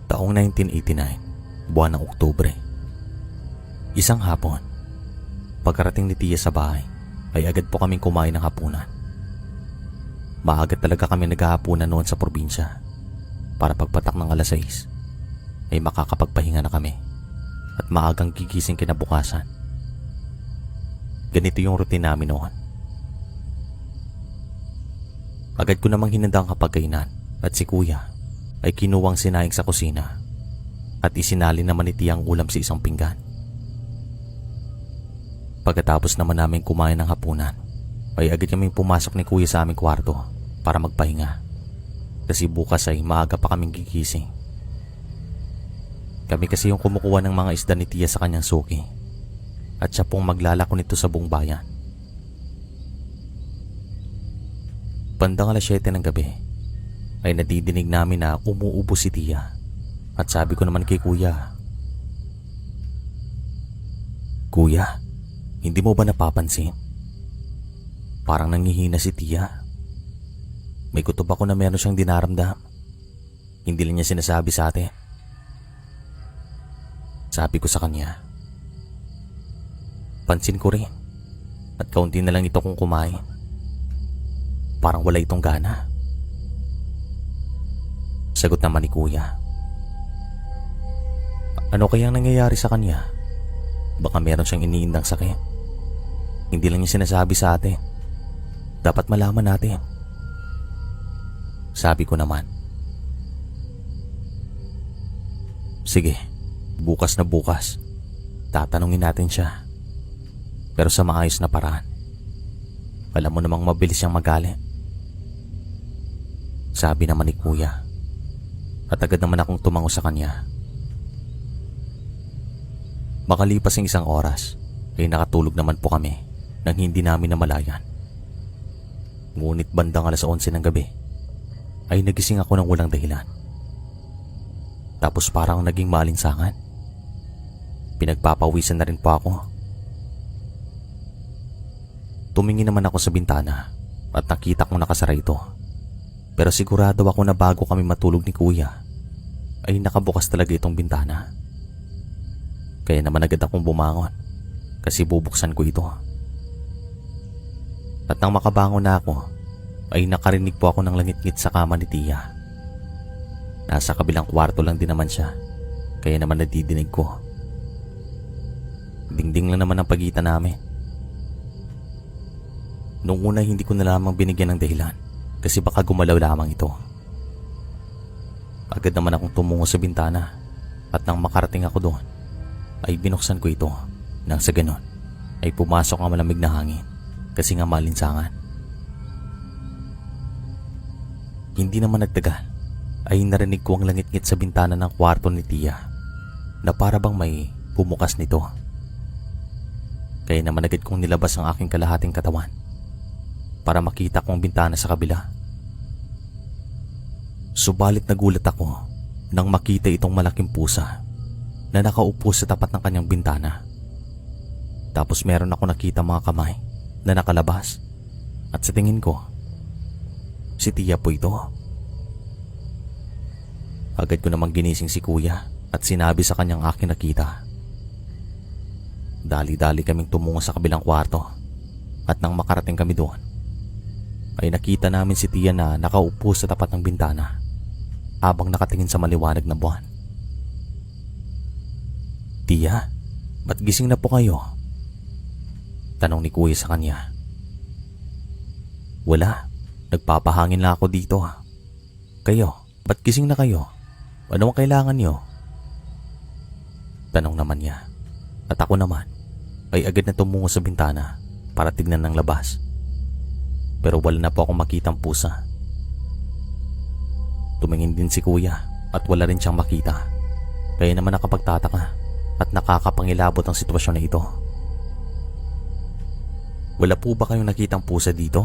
Taong 1989, buwan ng Oktubre. Isang hapon, pagkarating ni Tia sa bahay, ay agad po kaming kumain ng hapunan. Maaga talaga kami naghahapunan noon sa probinsya para pagpatak ng alas 6 ay makakapagpahinga na kami at maagang gigising kinabukasan. Ganito yung routine namin noon. Agad ko namang hinanda ang kapagkainan at si Kuya ay kinuwang sinaing sa kusina at isinali naman ni Tia ang ulam sa isang pinggan. Pagkatapos naman namin kumain ng hapunan, ay agad kaming pumasok ni Kuya sa aming kwarto para magpahinga kasi bukas ay maaga pa kaming gigising. Kami kasi yung kumukuha ng mga isda ni Tia sa kanyang suki at siya pong maglalako nito sa buong bayan. Bandang alas 7 ng gabi ay nadidinig namin na umuubo si Tia at sabi ko naman kay Kuya, "Kuya, hindi mo ba napapansin? Parang nangihina si Tia. May kutob ako na meron siyang dinaramdam. Hindi lang niya sinasabi sa atin." Sabi ko sa kanya, "Pansin ko rin at kaunti na lang ito kung kumain. Parang wala itong gana." Sagot naman ni Kuya, "Ano kayang nangyayari sa kanya? Baka meron siyang iniindang sakit. Hindi lang niya sinasabi sa atin. Dapat malaman natin." Sabi ko naman, "Sige, bukas na bukas, tatanungin natin siya. Pero sa maayos na paraan. Alam mo namang mabilis siyang magalit." Sabi naman ni Kuya at agad naman akong tumango sa kanya. Makalipas ang isang oras ay nakatulog naman po kami nang hindi namin namalayan. Ngunit bandang alas 11 ng gabi ay nagising ako ng walang dahilan. Tapos parang naging maalinsangan. Pinagpapawisan na rin po ako. Tumingin naman ako sa bintana at nakita kong nakasara ito. Pero sigurado ako na bago kami matulog ni Kuya ay nakabukas talaga itong bintana. Kaya naman agad akong bumangon kasi bubuksan ko ito. At nang makabangon na ako ay nakarinig po ako ng langit-ngit sa kama ni Tia. Nasa kabilang kwarto lang din naman siya, kaya naman nadidinig ko. Dingding lang naman ang pagitan namin. Noong una hindi ko na lamang binigyan ng dahilan kasi baka gumalaw lamang ito. Agad naman akong tumungo sa bintana at nang makarating ako doon ay binuksan ko ito nang sa ganon ay pumasok ang malamig na hangin kasi nga malinsangan. Hindi naman nagtagal ay narinig ko ang langit-ngit sa bintana ng kwarto ni Tia na para bang may bumukas nito. Kaya naman agad kong nilabas ang aking kalahating katawan para makita kong bintana sa kabila. Subalit nagulat ako nang makita itong malaking pusa na nakaupo sa tapat ng kanyang bintana. Tapos meron ako nakita mga kamay na nakalabas at sa tingin ko, si Tia po ito. Agad ko namang ginising si Kuya at sinabi sa kanyang aking nakita. Dali-dali kaming tumungo sa kabilang kwarto at nang makarating kami doon, ay nakita namin si Tia na nakaupo sa tapat ng bintana habang nakatingin sa maliwanag na buwan. "Tia, ba't gising na po kayo?" Tanong ni Kuya sa kanya. "Wala, nagpapahangin lang ako dito." "Kayo, ba't gising na kayo? Ano ang kailangan niyo?" Tanong naman niya. At ako naman ay agad na tumungo sa bintana para tignan ng labas. Pero wala na po akong makitang pusa. Tumingin din si Kuya at wala rin siyang makita. Kaya naman nakapagtataka at nakakapangilabot ang sitwasyon na ito. "Wala po ba kayong nakitang pusa dito?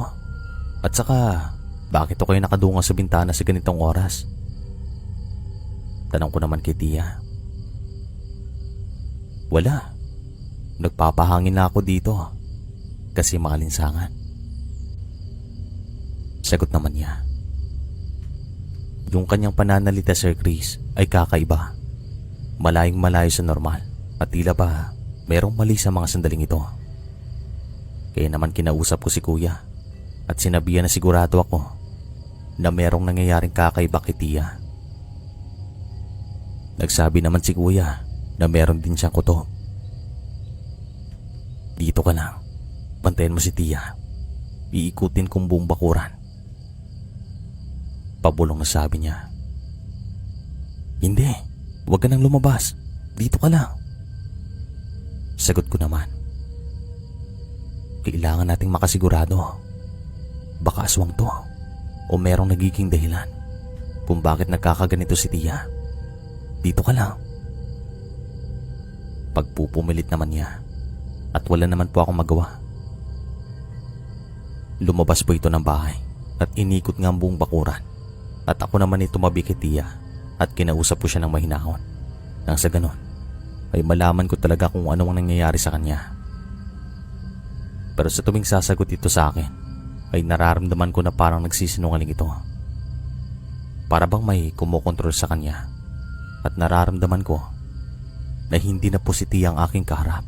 At saka, bakit kayo nakadungaw sa bintana sa ganitong oras?" Tanong ko naman kay Tia. "Wala. nagpapahangin na ako dito kasi maalinsangan. Sagot naman niya. Yung kanyang pananalita, Sir Chris, ay kakaiba. Malayong malayo sa normal at tila ba merong mali sa mga sandaling ito. Kaya naman kinausap ko si Kuya at sinabihan na sigurado ako na merong nangyayaring kakaiba kay Tia. Nagsabi naman si Kuya na meron din siyang kuto. Dito ka lang, bantayan mo si Tia. Iikutin kong buong bakuran. Pabulong na sabi niya. Hindi, huwag ka nang lumabas. Dito ka lang. Sagot ko naman. Kailangan nating makasigurado. Baka aswang to o merong nagiging dahilan kung bakit nagkakaganito si Tia. Dito ka lang. Pagpupumilit naman niya at wala naman po akong magawa. Lumabas po ito ng bahay at inikot nga ang buong bakuran. At ako naman ay tumabi kay Tia at kinausap ko siya ng mahinahon. Nang sa ganon, ay malaman ko talaga kung ano ang nangyayari sa kanya. Pero sa tuwing sasagot ito sa akin, ay nararamdaman ko na parang nagsisinungaling ito. Para bang may kumokontrol sa kanya. At nararamdaman ko na hindi na po si Tia ang aking kaharap.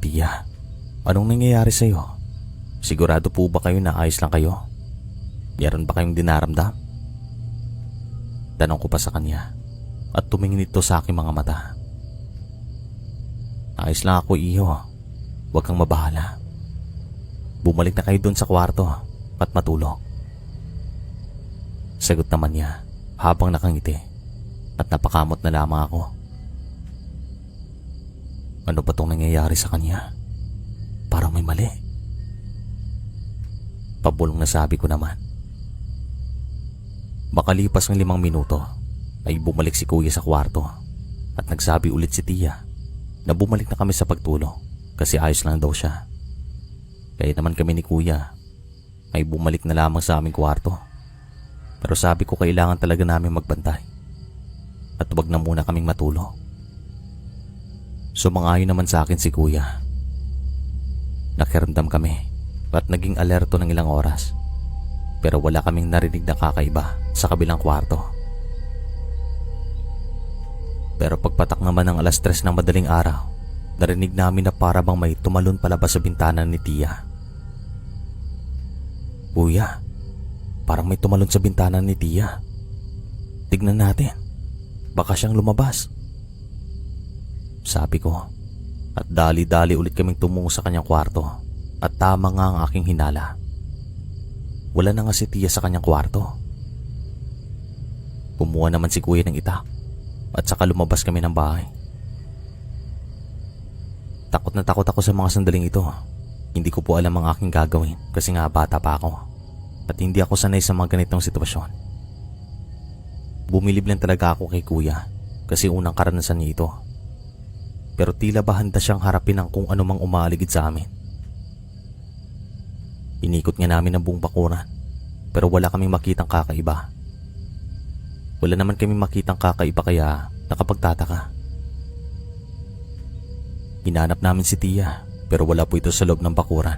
Tia, anong nangyayari sa iyo? Sigurado po ba kayo na ayos lang kayo? Meron ba kayong dinaramdam? Tanong ko pa sa kanya at tumingin ito sa aking mga mata. Ayos lang ako, iho. Huwag kang mabahala. Bumalik na kayo doon sa kwarto at matulog. Sagot naman niya habang nakangiti at napakamot na lamang ako. Ano ba itong nangyayari sa kanya? Parang may mali. Pabulong na sabi ko naman. Makalipas ng 5 minuto ay bumalik si Kuya sa kwarto at nagsabi ulit si Tia na bumalik na kami sa pagtulog kasi ayos lang daw siya. Kaya naman kami ni Kuya ay bumalik na lamang sa aming kwarto. Pero sabi ko kailangan talaga namin magbantay at wag na muna kaming matulog. Sumangayon naman sa akin si Kuya. Nakiramdam kami at naging alerto ng ilang oras. Pero wala kaming narinig na kakaiba sa kabilang kwarto. Pero pagpatak naman ng 3:00 ng madaling araw, narinig namin na para bang may tumalon palabas sa bintana ni Tia. Kuya, parang may tumalon sa bintana ni Tia. Tignan natin, baka siyang lumabas. Sabi ko, at dali-dali ulit kaming tumungo sa kanyang kwarto at tama nga ang aking hinala. Wala na nga si Tia sa kanyang kwarto. Kumuha naman si Kuya ng itak at saka lumabas kami ng bahay. Takot na takot ako sa mga sandaling ito. Hindi ko po alam ang aking gagawin kasi nga bata pa ako at hindi ako sanay sa mga ganitong sitwasyon. Bumilib lang talaga ako kay Kuya kasi unang karanasan niya ito. Pero tila ba handa siyang harapin ang kung anumang umaaligid sa amin. Inikot nga namin ang buong bakuran pero wala kaming makitang kakaiba. Wala naman kaming makitang kakaiba kaya nakapagtataka. Hinanap namin si Tia pero wala po ito sa loob ng bakuran.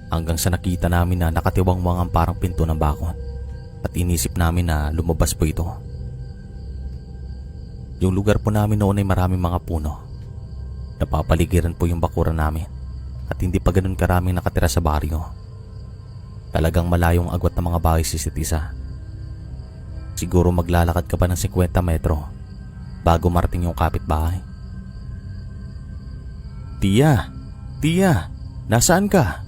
Hanggang sa nakita namin na nakatiwangwang ang parang pinto ng bakod at inisip namin na lumabas po ito. Yung lugar po namin noon ay maraming mga puno. Napapaligiran po yung bakuran namin at hindi pa ganun karaming nakatira sa baryo. Talagang malayong agwat ng mga bahay sa isa't isa. Siguro maglalakad ka pa ng 50 metro bago marating yung kapitbahay. Tia! Tia! Nasaan ka?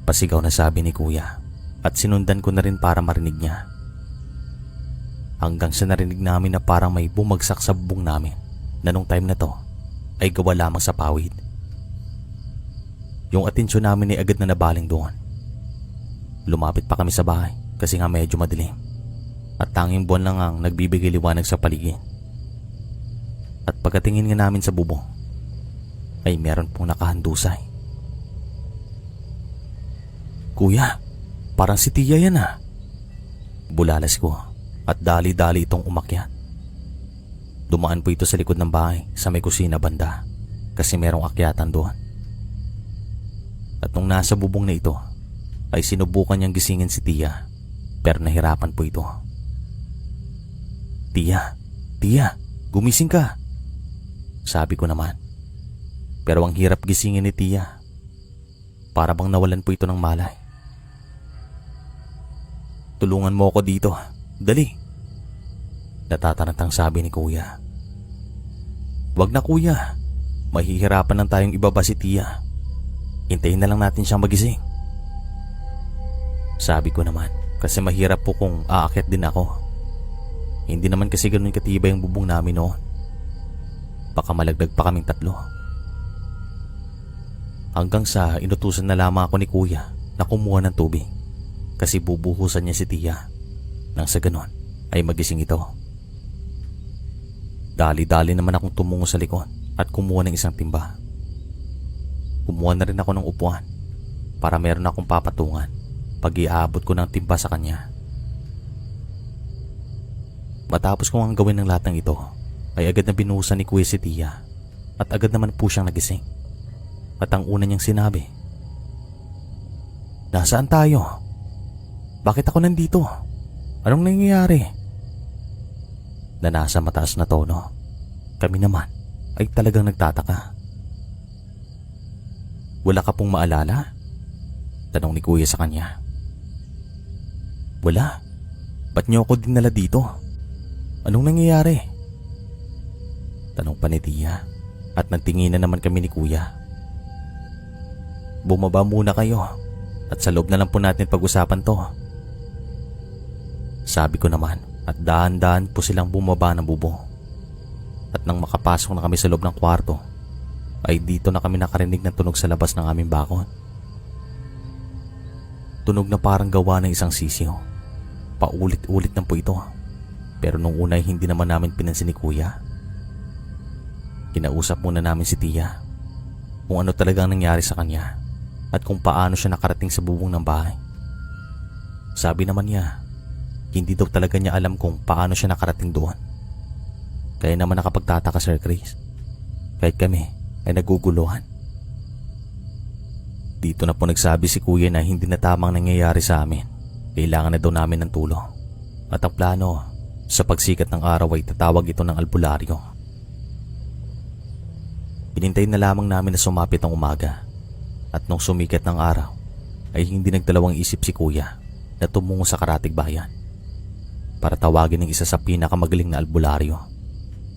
Pasigaw na sabi ni Kuya at sinundan ko na rin para marinig niya. Hanggang sa narinig namin na parang may bumagsak sa bubong namin na nung time na to ay gawa lamang sa pawid. Yung atensyon namin ay agad na nabaling doon. Lumapit pa kami sa bahay kasi nga medyo madilim at tanging buwan lang ang nagbibigay liwanag sa paligid. At pagkatingin nga namin sa bubong ay meron pong nakahandusay. Kuya, parang si Tia yan ah. Bulalas ko at dali-dali itong umakyat. Dumaan po ito sa likod ng bahay sa may kusina banda kasi merong akyatan doon. At nung nasa bubong na ito ay sinubukan niyang gisingin si Tia pero nahirapan po ito. Tia, gumising ka. Sabi ko naman. Pero ang hirap gisingin ni Tia. Para bang nawalan po ito ng malay. Tulungan mo ako dito, dali. Natatarantang sabi ni Kuya. Wag na Kuya, mahihirapan lang tayong ibaba si Tia. Hintayin na lang natin siyang magising. Sabi ko naman kasi mahirap po kung aakyat din ako. Hindi naman kasi ganun katibay ang bubong namin noon. Baka malagdag pa kaming 3. Hanggang sa inutusan na lamang ako ni Kuya na kumuha ng tubig kasi bubuhusan niya si Tia. Nang sa ganun ay magising ito. Dali-dali naman akong tumungo sa likod at kumuha ng isang timba. Kumuha na rin ako ng upuan para meron akong papatungan pag iaabot ko ng timba sa kanya. Matapos kong ang gawin ng lahat ng ito ay agad na binuhusan ni Kuya si Tia at agad naman po siyang nagising. At ang una niyang sinabi, "Nasaan tayo? Bakit ako nandito? Anong nangyayari?" Na nasa mataas na tono. Kami naman ay talagang nagtataka. "Wala ka pong maalala?" Tanong ni Kuya sa kanya. "Wala. Ba't niyo ako dinala dito? Anong nangyayari?" Tanong pa ni Tia at nagtinginan naman kami ni Kuya. "Bumaba muna kayo at sa loob na lang po natin pag-usapan to." Sabi ko naman at dahan-dahan po silang bumaba ng bubong. At nang makapasok na kami sa loob ng kwarto ay dito na kami nakarinig ng tunog sa labas ng aming bakod. Tunog na parang gawa ng isang sisiyo. Paulit-ulit na po ito. Pero nung una ay hindi naman namin pinansin ni Kuya. Kinausap muna namin si Tia kung ano talagang nangyari sa kanya at kung paano siya nakarating sa bubong ng bahay. Sabi naman niya, hindi daw talaga niya alam kung paano siya nakarating doon. Kaya naman nakapagtataka Sir Chris. Kahit kami ay naguguluhan. Dito na po nagsabi si Kuya na hindi na tamang nangyayari sa amin. Kailangan na daw namin ng tulong. At ang plano, sa pagsikat ng araw ay tatawag ito ng albularyo. Pinintay na lamang namin na sumapit ang umaga. At nung sumikat ng araw, ay hindi nagdalawang isip si Kuya na tumungo sa Karatig Bayan para tawagin ng isa sa pinakamagaling na albularyo.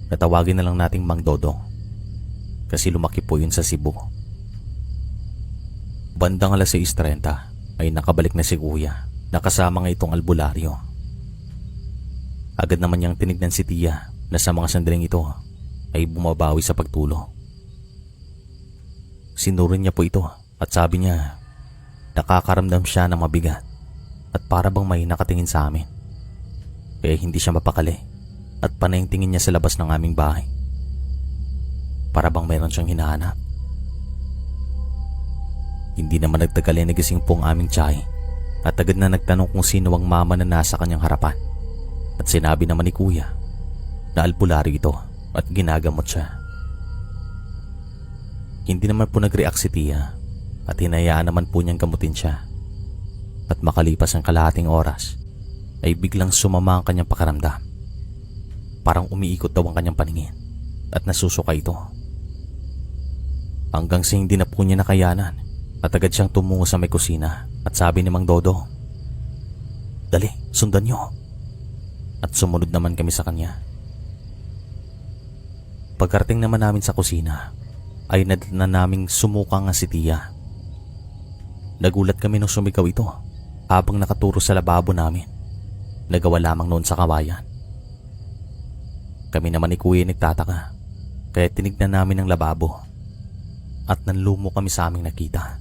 Natawagin na lang nating Mang Dodong kasi lumaki po yun sa Cebu. Bandang 6:30 ay nakabalik na si Kuya na kasama nga itong albularyo. Agad naman niyang tinignan si Tia na sa mga sandaling ito ay bumabawi sa pagtulog. Sinurin niya po ito at sabi niya nakakaramdam siya ng mabigat at para bang may nakatingin sa amin. Kaya hindi siya mapakali at panay tingin niya sa labas ng aming bahay. Para bang mayroon siyang hinahanap. Hindi naman nagtagal ay nagising po ang aming tiyahin at agad na nagtanong kung sino ang mama na nasa kanyang harapan. At sinabi naman ni Kuya na albularyo ito at ginagamot siya. Hindi naman po nag-react si Tia at hinayaan naman po niyang gamutin siya. At makalipas ang kalahating oras ay biglang sumama ang kanyang pakiramdam. Parang umiikot daw ang kanyang paningin at nasusuka ito. Hanggang sa hindi na po niya nakayanan at agad siyang tumungo sa may kusina at sabi ni Mang Dodo, "Dali, sundan niyo." At sumunod naman kami sa kanya. Pagkarating naman namin sa kusina ay nadala naming sumuka nga si Tia. Nagulat kami nung sumigaw ito habang nakaturo sa lababo namin. Nagawa lamang noon sa kawayan. Kami naman ni Kuya nagtataka kaya tinignan namin ang lababo at nanlumo kami sa aming nakita.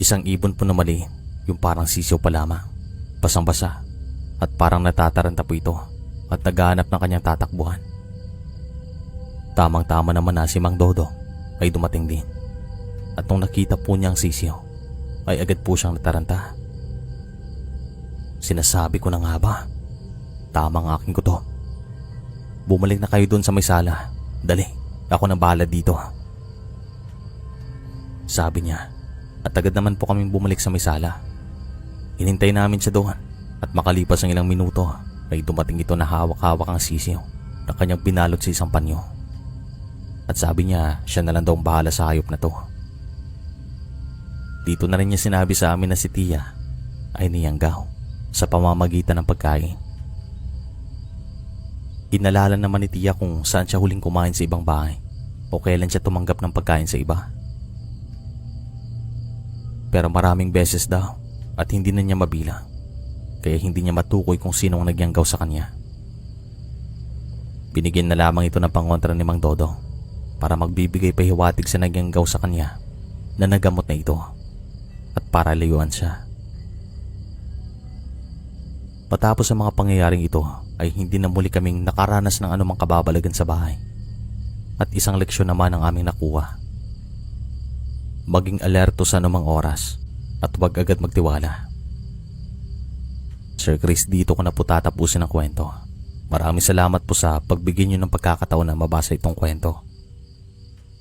Isang ibon po na maliit, yung parang sisiw pa lamang, basang-basa at parang natataranta po ito at naghahanap ng kanyang tatakbuhan. Tamang-tama naman na si Mang Dodo ay dumating din at nung nakita po niya ang sisiw ay agad po siyang nataranta. Sinasabi ko na nga ba, tamang aking gutom. Bumalik na kayo doon sa may sala. Dali, ako nang bahala dito. Sabi niya, at agad naman po kaming bumalik sa may sala. Hinintay namin siya doon at makalipas ang ilang minuto ay dumating ito na hawak-hawak ang sisiw na kanyang binalot sa isang panyo. At sabi niya siya na lang daw ang bahala sa hayop na to. Dito na rin niya sinabi sa amin na si Tia ay niyanggaw sa pamamagitan ng pagkain. Inalala naman ni Tia kung saan siya huling kumain sa ibang bahay o kailan siya tumanggap ng pagkain sa iba. Pero maraming beses daw at hindi na niya mabilang, kaya hindi niya matukoy kung sino ang nagyanggaw sa kanya. Binigyan na lamang ito ng pangontra ni Mang Dodo para magbibigay pahiwatig sa nagyanggaw sa kanya na nagamot na ito at para layuan siya. Patapos ang mga pangyayaring ito ay hindi na muli kaming nakaranas ng anumang kababalagan sa bahay. At isang leksyon naman ang aming nakuha. Maging alerto sa anumang oras at huwag agad magtiwala. Sir Chris, dito ko na po tatapusin ang kwento. Maraming salamat po sa pagbigyan niyo ng pagkakataon na mabasa itong kwento.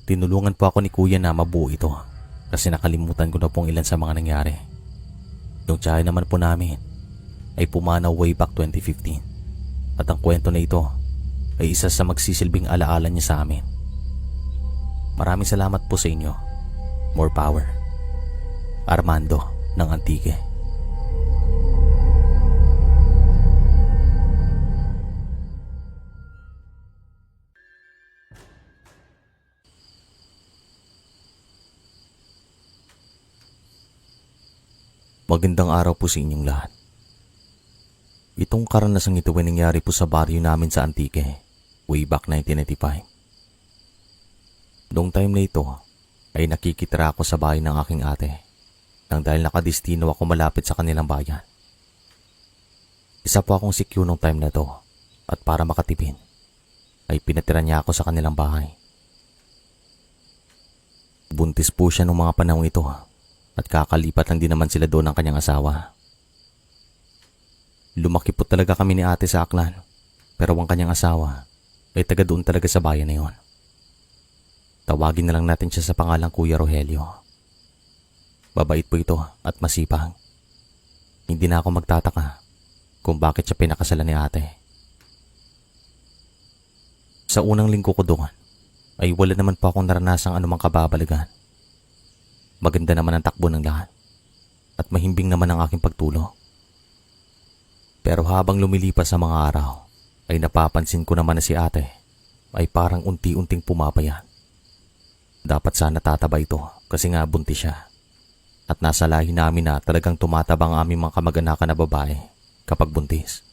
Tinulungan po ako ni Kuya na mabuo ito kasi nakalimutan ko na pong ilan sa mga nangyari. Yung tiyahin naman po namin ay pumanaw way back 2015. At ang kwento na ito ay isa sa magsisilbing alaala niya sa amin. Maraming salamat po sa inyo. More power. Armando ng Antique. Magandang araw po sa inyong lahat. Itong karanasang ito ay nangyari po sa baryo namin sa Antique, way back 1995. Noong time na ito, ay nakikitira ako sa bahay ng aking ate, nang dahil nakadestino ako malapit sa kanilang bayan. Isa po akong CQ noong time na ito, at para makatipid, ay pinatira niya ako sa kanilang bahay. Buntis po siya noong mga panahong ito, at kakalipat lang din naman sila doon ng kanyang asawa. Lumaki po talaga kami ni ate sa Aklan, pero ang kanyang asawa ay taga doon talaga sa bayan na yon. Tawagin na lang natin siya sa pangalang Kuya Rogelio. Babait po ito at masipag. Hindi na ako magtataka kung bakit siya pinakasalan ni ate. Sa unang linggo ko doon ay wala naman po akong naranasang anumang kababalagan. Maganda naman ang takbo ng lahat at mahimbing naman ang aking pagtulog. Pero habang lumilipas ang mga araw, ay napapansin ko naman na si ate ay parang unti-unting pumapayat. Dapat sana tataba ito kasi nga buntis siya. At nasa lahi namin na talagang tumataba ang aming mga kamag-anakan na babae kapag buntis.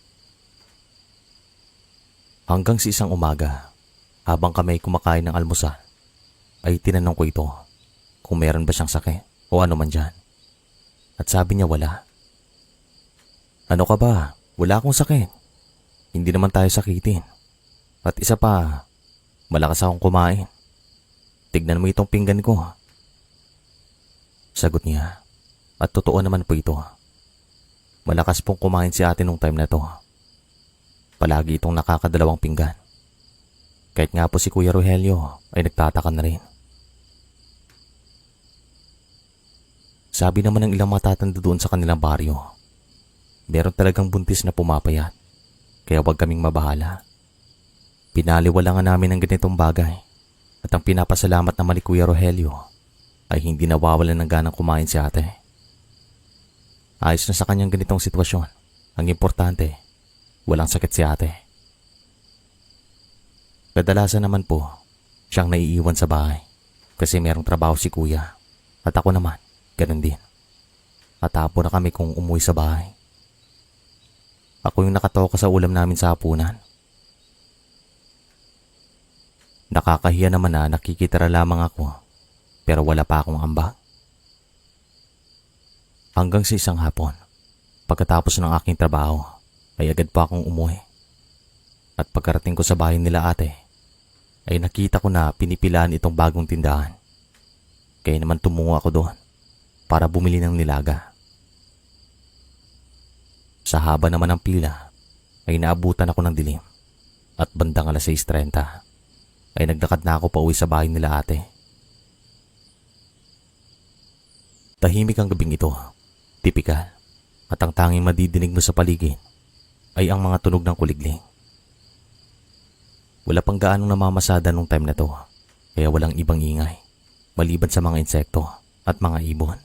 Hanggang sa isang umaga, habang kami kumakain ng almusal, ay tinanong ko ito kung meron ba siyang sakit o ano man dyan. At sabi niya wala. Ano ka ba? Wala akong sakit. Hindi naman tayo sakitin. At isa pa, malakas akong kumain. Tignan mo itong pinggan ko. Sagot niya. At totoo naman po ito. Malakas pong kumain si ate nung time na to. Palagi itong nakakadalawang pinggan. Kahit nga po si Kuya Rogelio ay nagtataka na rin. Sabi naman ng ilang matatanda doon sa kanilang baryo, meron talagang buntis na pumapayat, kaya huwag kaming mabahala. Pinaliwala nga namin ang ganitong bagay at ang pinapasalamat naman ni Kuya Rogelio ay hindi nawawalan ng ganang kumain si ate. Ayos na sa kanyang ganitong sitwasyon. Ang importante, walang sakit si ate. Kadalasan naman po, siyang naiiwan sa bahay kasi merong trabaho si Kuya at ako naman, ganun din. At tapo na kami kung umuwi sa bahay. Ako yung nakatoka sa ulam namin sa hapunan. Nakakahiya naman na nakikitira lamang ako pero wala pa akong ambag. Hanggang sa isang hapon, pagkatapos ng aking trabaho, ay agad pa akong umuwi. At pagkarating ko sa bahay nila ate, ay nakita ko na pinipilaan itong bagong tindahan. Kaya naman tumungo ako doon para bumili ng nilaga. Sa haba naman ng pila, ay naabutan ako ng dilim. At bandang alas 6:30 ay naglakad na ako pauwi sa bahay nila ate. Tahimik ang gabing ito, tipikal, at ang tanging madidinig mo sa paligid ay ang mga tunog ng kuligling. Wala pang gaanong namamasada nung time na to, kaya walang ibang ingay, maliban sa mga insekto at mga ibon.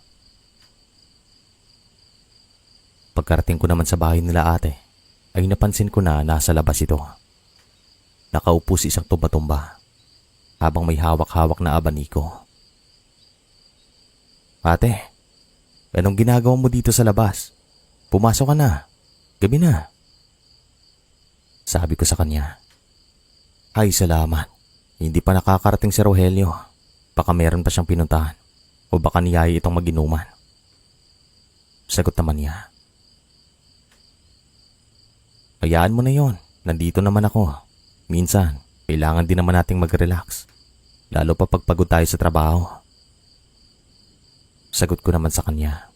Pagkarating ko naman sa bahay nila ate, ay napansin ko na nasa labas ito. Nakaupo si isang tumba-tumba habang may hawak-hawak na abaniko. Ate, anong ginagawa mo dito sa labas? Pumasok ka na. Gabi na. Sabi ko sa kanya. Ay, salamat. Hindi pa nakakarating si Rogelio. Baka meron pa siyang pinuntahan o baka niyaya itong mag-inuman. Sagot naman niya. Hayaan mo na yon. Nandito naman ako. Minsan, kailangan din naman nating mag-relax. Lalo pa pagpagod tayo sa trabaho. Sagot ko naman sa kanya.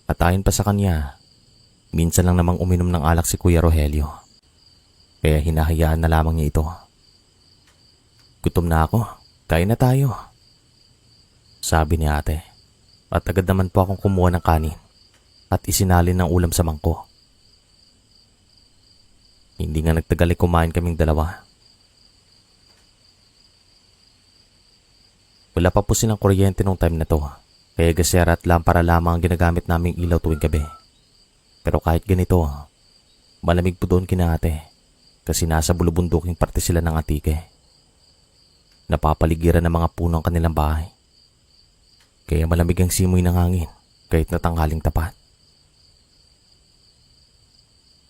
At ayon pa sa kanya, minsan lang namang uminom ng alak si Kuya Rogelio. Kaya hinahayaan na lamang niya ito. Gutom na ako. Kain na tayo. Sabi ni ate. At agad naman po akong kumuha ng kanin at isinalin ng ulam sa mangko. Hindi nga nagtagal ay kumain kaming dalawa. Wala pa po silang kuryente nung time na to, kaya gasera at lampara lamang ang ginagamit naming ilaw tuwing gabi. Pero kahit ganito, malamig po doon kina ate kasi nasa bulubunduking parte sila ng Antique. Napapaligiran ng mga puno ang kanilang bahay. Kaya malamig ang simoy ng hangin kahit na tanghaling tapat.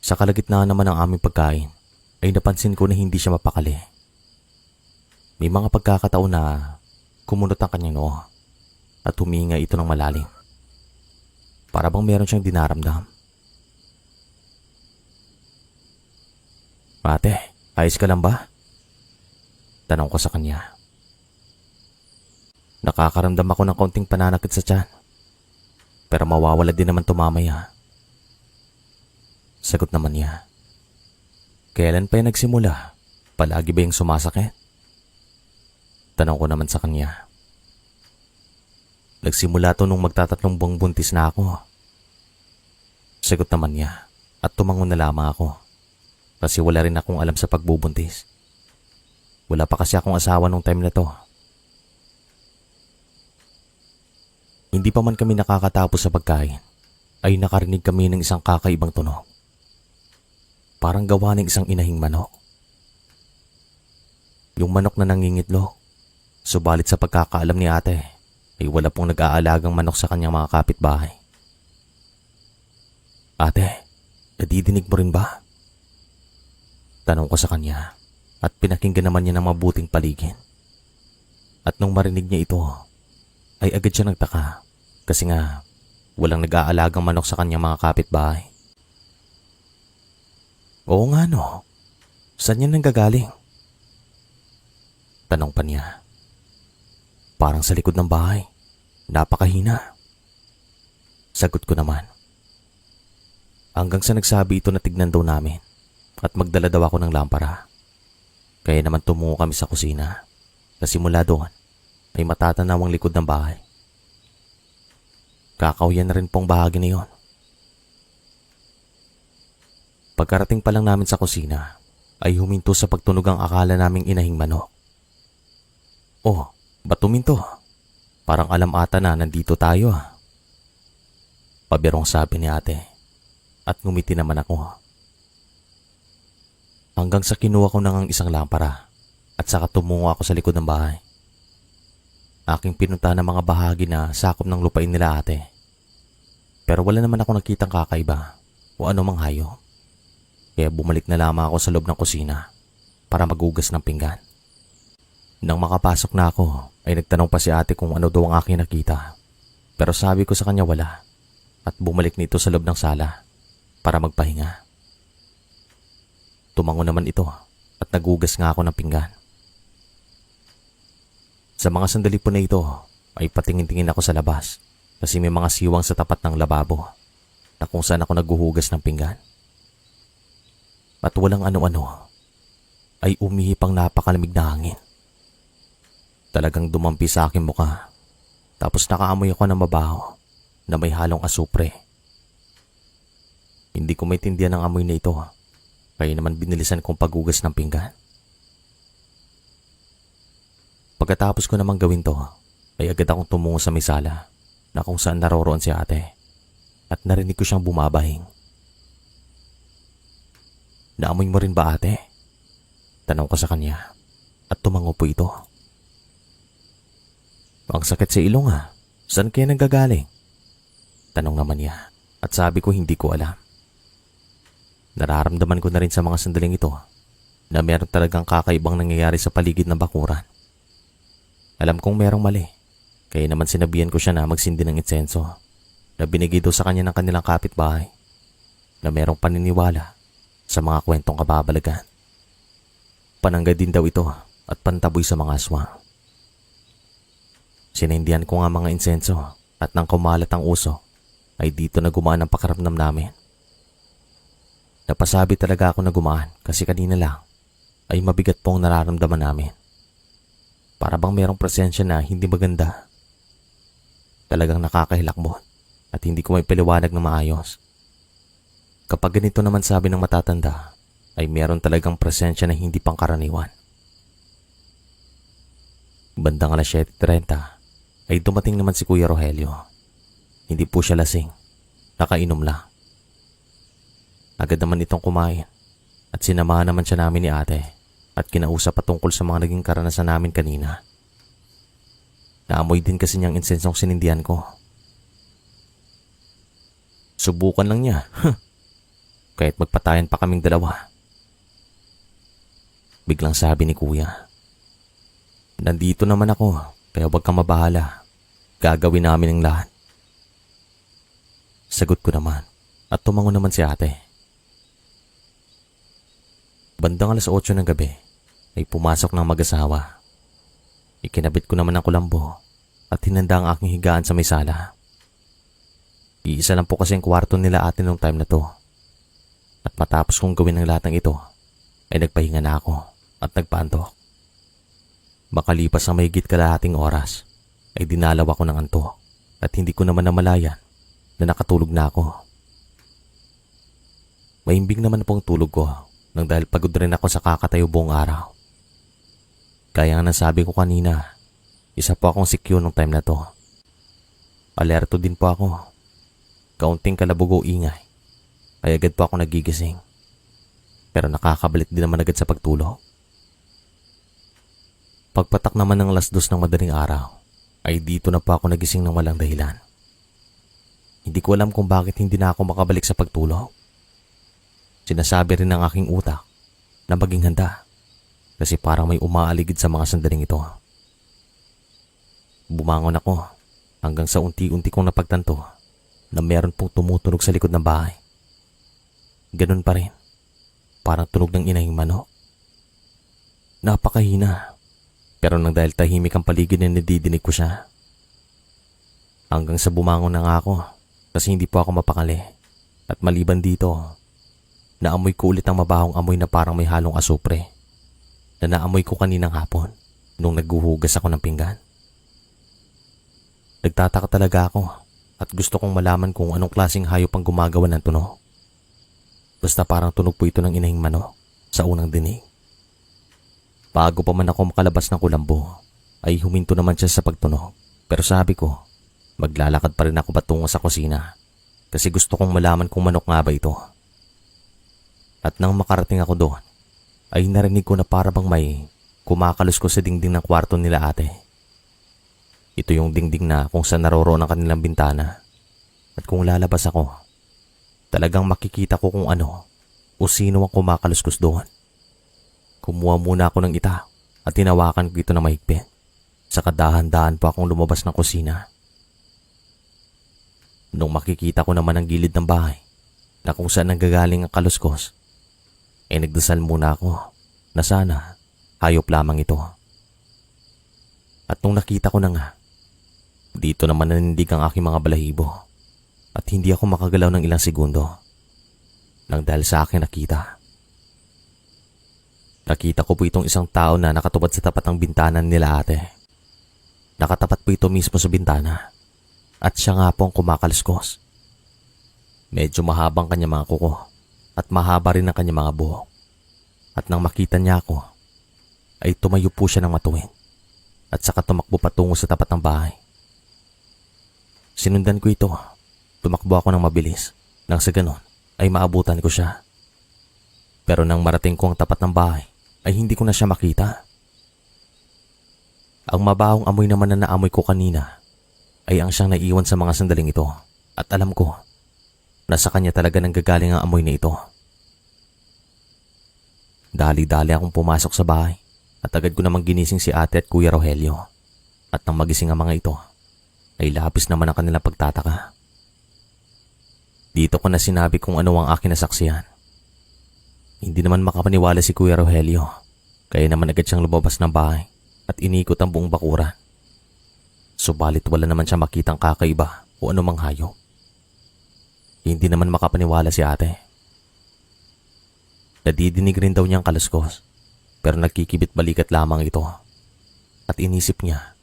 Sa kalagitnaan naman ng aming pagkain, ay napansin ko na hindi siya mapakali. May mga pagkakataon na kumunot ang kanyang noo at huminga ito ng malalim. Para bang meron siyang dinaramdam. Ate, ayos ka lang ba? Tanong ko sa kanya. Nakakaramdam ako ng kaunting pananakit sa tiyan. Pero mawawala din naman ito mamaya. Sagot naman niya. Kailan pa yung nagsimula? Palagi ba yung sumasakit? Tanong ko naman sa kanya. Nagsimula to nung magtatatlong buwang buntis na ako. Sagot naman niya at tumangon na lamang ako. Kasi wala rin akong alam sa pagbubuntis. Wala pa kasi akong asawa nung time na to. Hindi pa man kami nakakatapos sa pagkain, ay nakarinig kami ng isang kakaibang tunog. Parang gawa ng isang inahing manok. Yung manok na nangingitlog. Subalit sa pagkakaalam ni ate, ay wala pong nag-aalagang manok sa kanyang mga kapitbahay. Ate, nadidinig mo rin ba? Tanong ko sa kanya at pinakinggan naman niya ng mabuting paligid. At nung marinig niya ito, ay agad siya nagtaka kasi nga walang nag-aalagang manok sa kanyang mga kapitbahay. Oo nga no, saan yan nanggagaling? Tanong pa niya. Parang sa likod ng bahay, napakahina. Sagot ko naman. Hanggang sa nagsabi ito na tignan daw namin at magdala daw ako ng lampara. Kaya naman tumungo kami sa kusina kasi mula doon ay matatanaw ang likod ng bahay. Kakauyan na rin pong bahagi na yon. Pagkarating pa lang namin sa kusina, ay huminto sa pagtunog ang akala naming inahing manok. Oh, ba't tuminto? Parang alam ata na nandito tayo ah. Pabirong sabi ni ate at ngumiti naman ako. Hanggang sa kinuha ko nang ang isang lampara at saka tumungo ako sa likod ng bahay. Aking pinunta ng mga bahagi na sakop ng lupain nila ate. Pero wala naman ako nakitang kakaiba o anumang hayop. Kaya bumalik na lamang ako sa loob ng kusina para maghugas ng pinggan. Nang makapasok na ako, ay nagtanong pa si ate kung ano daw ang aking nakita. Pero sabi ko sa kanya wala at bumalik nito sa loob ng sala para magpahinga. Tumango naman ito at naghugas nga ako ng pinggan. Sa mga sandali po na ito ay patingin-tingin ako sa labas kasi may mga siwang sa tapat ng lababo na kung saan ako naghuhugas ng pinggan. At walang ano-ano, ay umihip ang napakalamig na hangin. Talagang dumampi sa aking mukha, tapos nakaamoy ako ng mabaho na may halong asupre. Hindi ko maintindihan ang amoy na ito, kaya naman binilisan kong paghugas ng pinggan. Pagkatapos ko namang gawin to, ay agad akong tumungo sa may sala na kung saan naroroon si ate at narinig ko siyang bumabahing. "Naamoy mo rin ba, ate?" Tanong ko sa kanya at tumango po ito. "Ang sakit sa ilong ha. Saan kaya nanggagaling?" Tanong naman niya at sabi ko hindi ko alam. Nararamdaman ko na rin sa mga sandaling ito na meron talagang kakaibang nangyayari sa paligid ng bakuran. Alam kong merong mali, kaya naman sinabihan ko siya na magsindi ng insenso na binigay daw sa kanya ng kanilang kapitbahay na merong paniniwala sa mga kwentong kababalagan. Panangga din daw ito at pantaboy sa mga aswang. Sinindihan ko nga mga insenso at nang kumalat ang uso ay dito na gumaan ang pakiramdam namin. Napasabi talaga ako na gumaan kasi kanina lang ay mabigat po ang nararamdaman namin. Para bang merong presensya na hindi maganda. Talagang nakakahilakbot at hindi ko may paliwanag na maayos. Kapag ganito naman sabi ng matatanda, ay meron talagang presensya na hindi pangkaraniwan. Bandang alas 7:30 ay dumating naman si Kuya Rogelio. Hindi po siya lasing, nakainom lang. Agad naman itong kumain at sinamahan naman siya namin ni ate at kinausap patungkol sa mga naging karanasan namin kanina. Naamoy din kasi niyang insensong sinindihan ko. Subukan lang niya, kahit magpatayan pa kaming dalawa. Biglang sabi ni Kuya, "Nandito naman ako, kaya huwag kang mabahala. Gagawin namin ang lahat." Sagot ko naman at tumango naman si ate. Bandang alas 8 ng gabi ay pumasok ng mag-asawa. Ikinabit ko naman ang kulambo at hinanda ang aking higaan sa may sala. Iisa lang po kasi ang kwarto nila ate nung time na to. At matapos kong gawin ang lahat ng ito, ay nagpahinga na ako at nagpantok. Makalipas ang mahigit kalahating oras, ay dinalaw ako ng antok at hindi ko naman namalayan na nakatulog na ako. Mahimbing naman po ang tulog ko nang dahil pagod rin ako sa kakatayo buong araw. Kaya nga nasabi ko kanina, isa po akong sikyo nung time na to. Alerto din po ako. Kaunting kalabog o ingay, ay agad po ako nagigising. Pero nakakabalik din naman agad sa pagtulog. Pagpatak naman ng alas 2 ng madaling araw, ay dito na po ako nagising ng walang dahilan. Hindi ko alam kung bakit hindi na ako makabalik sa pagtulog. Sinasabi rin ng aking utak na maging handa kasi parang may umaaligid sa mga sandaling ito. Bumangon ako hanggang sa unti-unti kong napagtanto na meron pong tumutunog sa likod ng bahay. Ganun pa rin, parang tunog ng inahing manok. Napakahina, pero nang dahil tahimik ang paligid na nadidinig ko siya. Hanggang sa bumangon na nga ako kasi hindi po ako mapakali. At maliban dito, naamoy ko ulit ang mabahong amoy na parang may halong asupre na naamoy ko kaninang hapon nung naghuhugas ako ng pinggan. Nagtataka talaga ako at gusto kong malaman kung anong klaseng hayop ang gumagawa ng tunog. Basta parang tunog po ito ng inahing manok sa unang dinig. Bago pa man ako makalabas ng kulambo, ay huminto naman siya sa pagtunog. Pero sabi ko, maglalakad pa rin ako patungo sa kusina kasi gusto kong malaman kung manok nga ba ito. At nang makarating ako doon, ay narinig ko na para bang may kumakaluskos sa dingding ng kwarto nila ate. Ito yung dingding na kung saan naroroon ang kanilang bintana. At kung lalabas ako, talagang makikita ko kung ano o sino ang kumakaluskos doon. Kumuha muna ako ng ita at tinawakan ko ito na mahigpit. Saka dahan-dahan pa akong lumabas ng kusina. Nung makikita ko naman ang gilid ng bahay na kung saan nanggagaling ang kaluskos, ay nagdasal muna ako na sana hayop lamang ito. At nung nakita ko na nga, dito naman nanindig ang aking mga balahibo at hindi ako makagalaw ng ilang segundo nang dahil sa akin nakita. Nakita ko po itong isang tao na nakatubad sa tapat ng bintana nila ate. Nakatapat po ito mismo sa bintana. At siya nga po ang kumakaluskos. Medyo mahabang kanya mga kuko at mahaba rin ang kanya mga buhok. At nang makita niya ako, ay tumayo po siya ng matuwid at saka tumakbo patungo sa tapat ng bahay. Sinundan ko ito. Tumakbo ako ng mabilis nang sa ganon ay maabutan ko siya. Pero nang marating ko ang tapat ng bahay, ay hindi ko na siya makita. Ang mabahong amoy naman na naamoy ko kanina ay ang siyang naiwan sa mga sandaling ito at alam ko na sa kanya talaga nanggagaling ang amoy na ito. Dali-dali akong pumasok sa bahay at agad ko namang ginising si ate at Kuya Rogelio. At nang magising ang mga ito, ay labis naman ang kanilang pagtataka. Dito ko na sinabi kung ano ang aking nasaksihan. Hindi naman makapaniwala si Kuya Rogelio, kaya naman agad siyang lumabas ng bahay at inikot ang buong bakuran. Subalit wala naman siya makitang kakaiba o anumang hayop. Hindi naman makapaniwala si ate. Nadidinig rin daw niyang kaluskos, pero nagkikibit balikat lamang ito. At inisip niya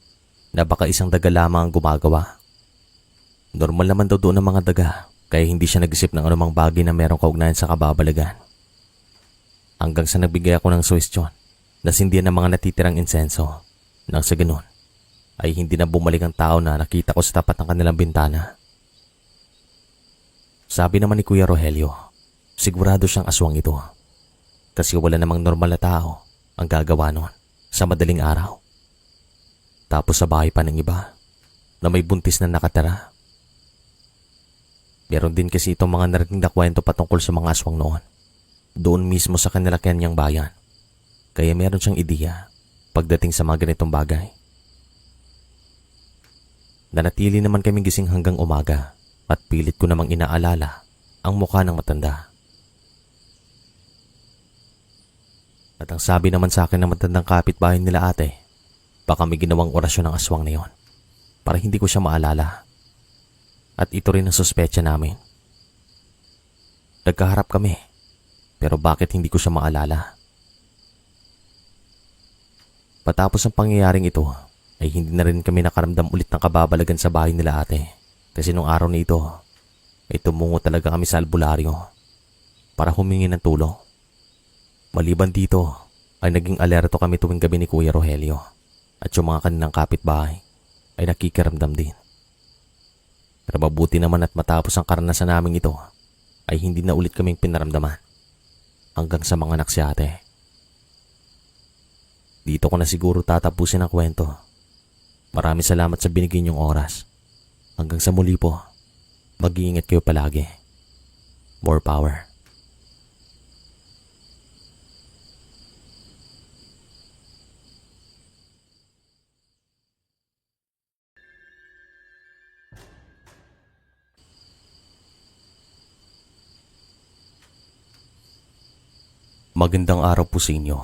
na baka isang daga lamang ang gumagawa. Normal naman daw doon ang mga daga, kaya hindi siya nag-isip ng anumang bagay na merong kaugnayan sa kababalagan. Hanggang sa nagbigay ako ng suwestyon na sindihan ng mga natitirang insenso. Nang sa ganun, ay hindi na bumalik ang tao na nakita ko sa tapat ng kanilang bintana. Sabi naman ni Kuya Rogelio, sigurado siyang aswang ito. Kasi wala namang normal na tao ang gagawa nun sa madaling araw. Tapos sa bahay pa ng iba na may buntis na nakatira. Meron din kasi itong mga narinig na kwento patungkol sa mga aswang noon. Doon mismo sa kanilang bayan. Kaya meron siyang ideya pagdating sa mga ganitong bagay. Nanatili naman kaming gising hanggang umaga at pilit ko namang inaalala ang mukha ng matanda. At ang sabi naman sa akin ng matandang kapitbahay nila ate, baka may ginawang orasyon ng aswang na yon para hindi ko siya maalala. At ito rin ang suspecha namin. Nagkaharap kami, pero bakit hindi ko siya maalala? Patapos ang pangyayaring ito, ay hindi na rin kami nakaramdam ulit ng kababalagan sa bahay nila ate. Kasi nung araw na ito, ay tumungo talaga kami sa albularyo para humingi ng tulong. Maliban dito, ay naging alerto kami tuwing gabi ni Kuya Rogelio at yung mga kanilang kapitbahay ay nakikiramdam din. Pero mabuti naman at matapos ang karanasan namin ito, ay hindi na ulit kaming pinaramdaman hanggang sa mga anak si ate. Dito ko na siguro tatapusin ang kwento. Maraming salamat sa binigay niyong oras. Hanggang sa muli po, mag-iingat kayo palagi. More power. Magandang araw po sa inyo.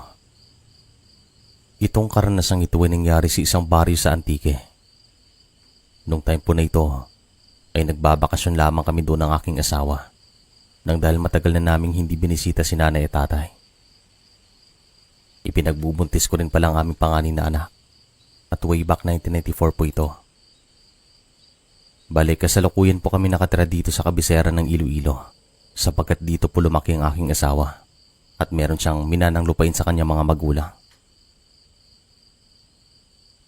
Itong karanasang ito ay nangyari sa isang baryo sa Antique. Nung time po na ito, ay nagbabakasyon lamang kami doon ng aking asawa nang dahil matagal na naming hindi binisita si nanay at tatay. Ipinagbubuntis ko rin pala ang aming panganay na anak at way back 1994 po ito. Bale, kasalukuyan po kami nakatira dito sa kabisera ng Iloilo sapagkat dito po lumaki ang aking asawa at meron siyang minanang lupain sa kanyang mga magulang.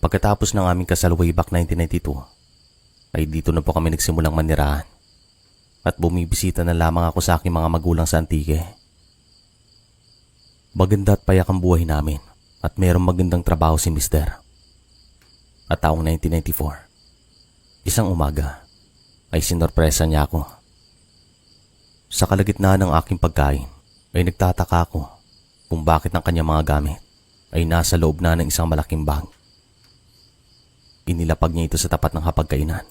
Pagkatapos ng aming kasal way back 1992, ay dito na po kami nagsimulang manirahan at bumibisita na lamang ako sa aking mga magulang sa Antique. Maganda at payak ang buhay namin at mayroong magandang trabaho si Mister. At taong 1994, isang umaga, ay sinorpresa niya ako. Sa kalagitnaan ng aking pagkain, ay nagtataka ako kung bakit ang kanyang mga gamit ay nasa loob na ng isang malaking bag. Inilapag niya ito sa tapat ng hapagkainan.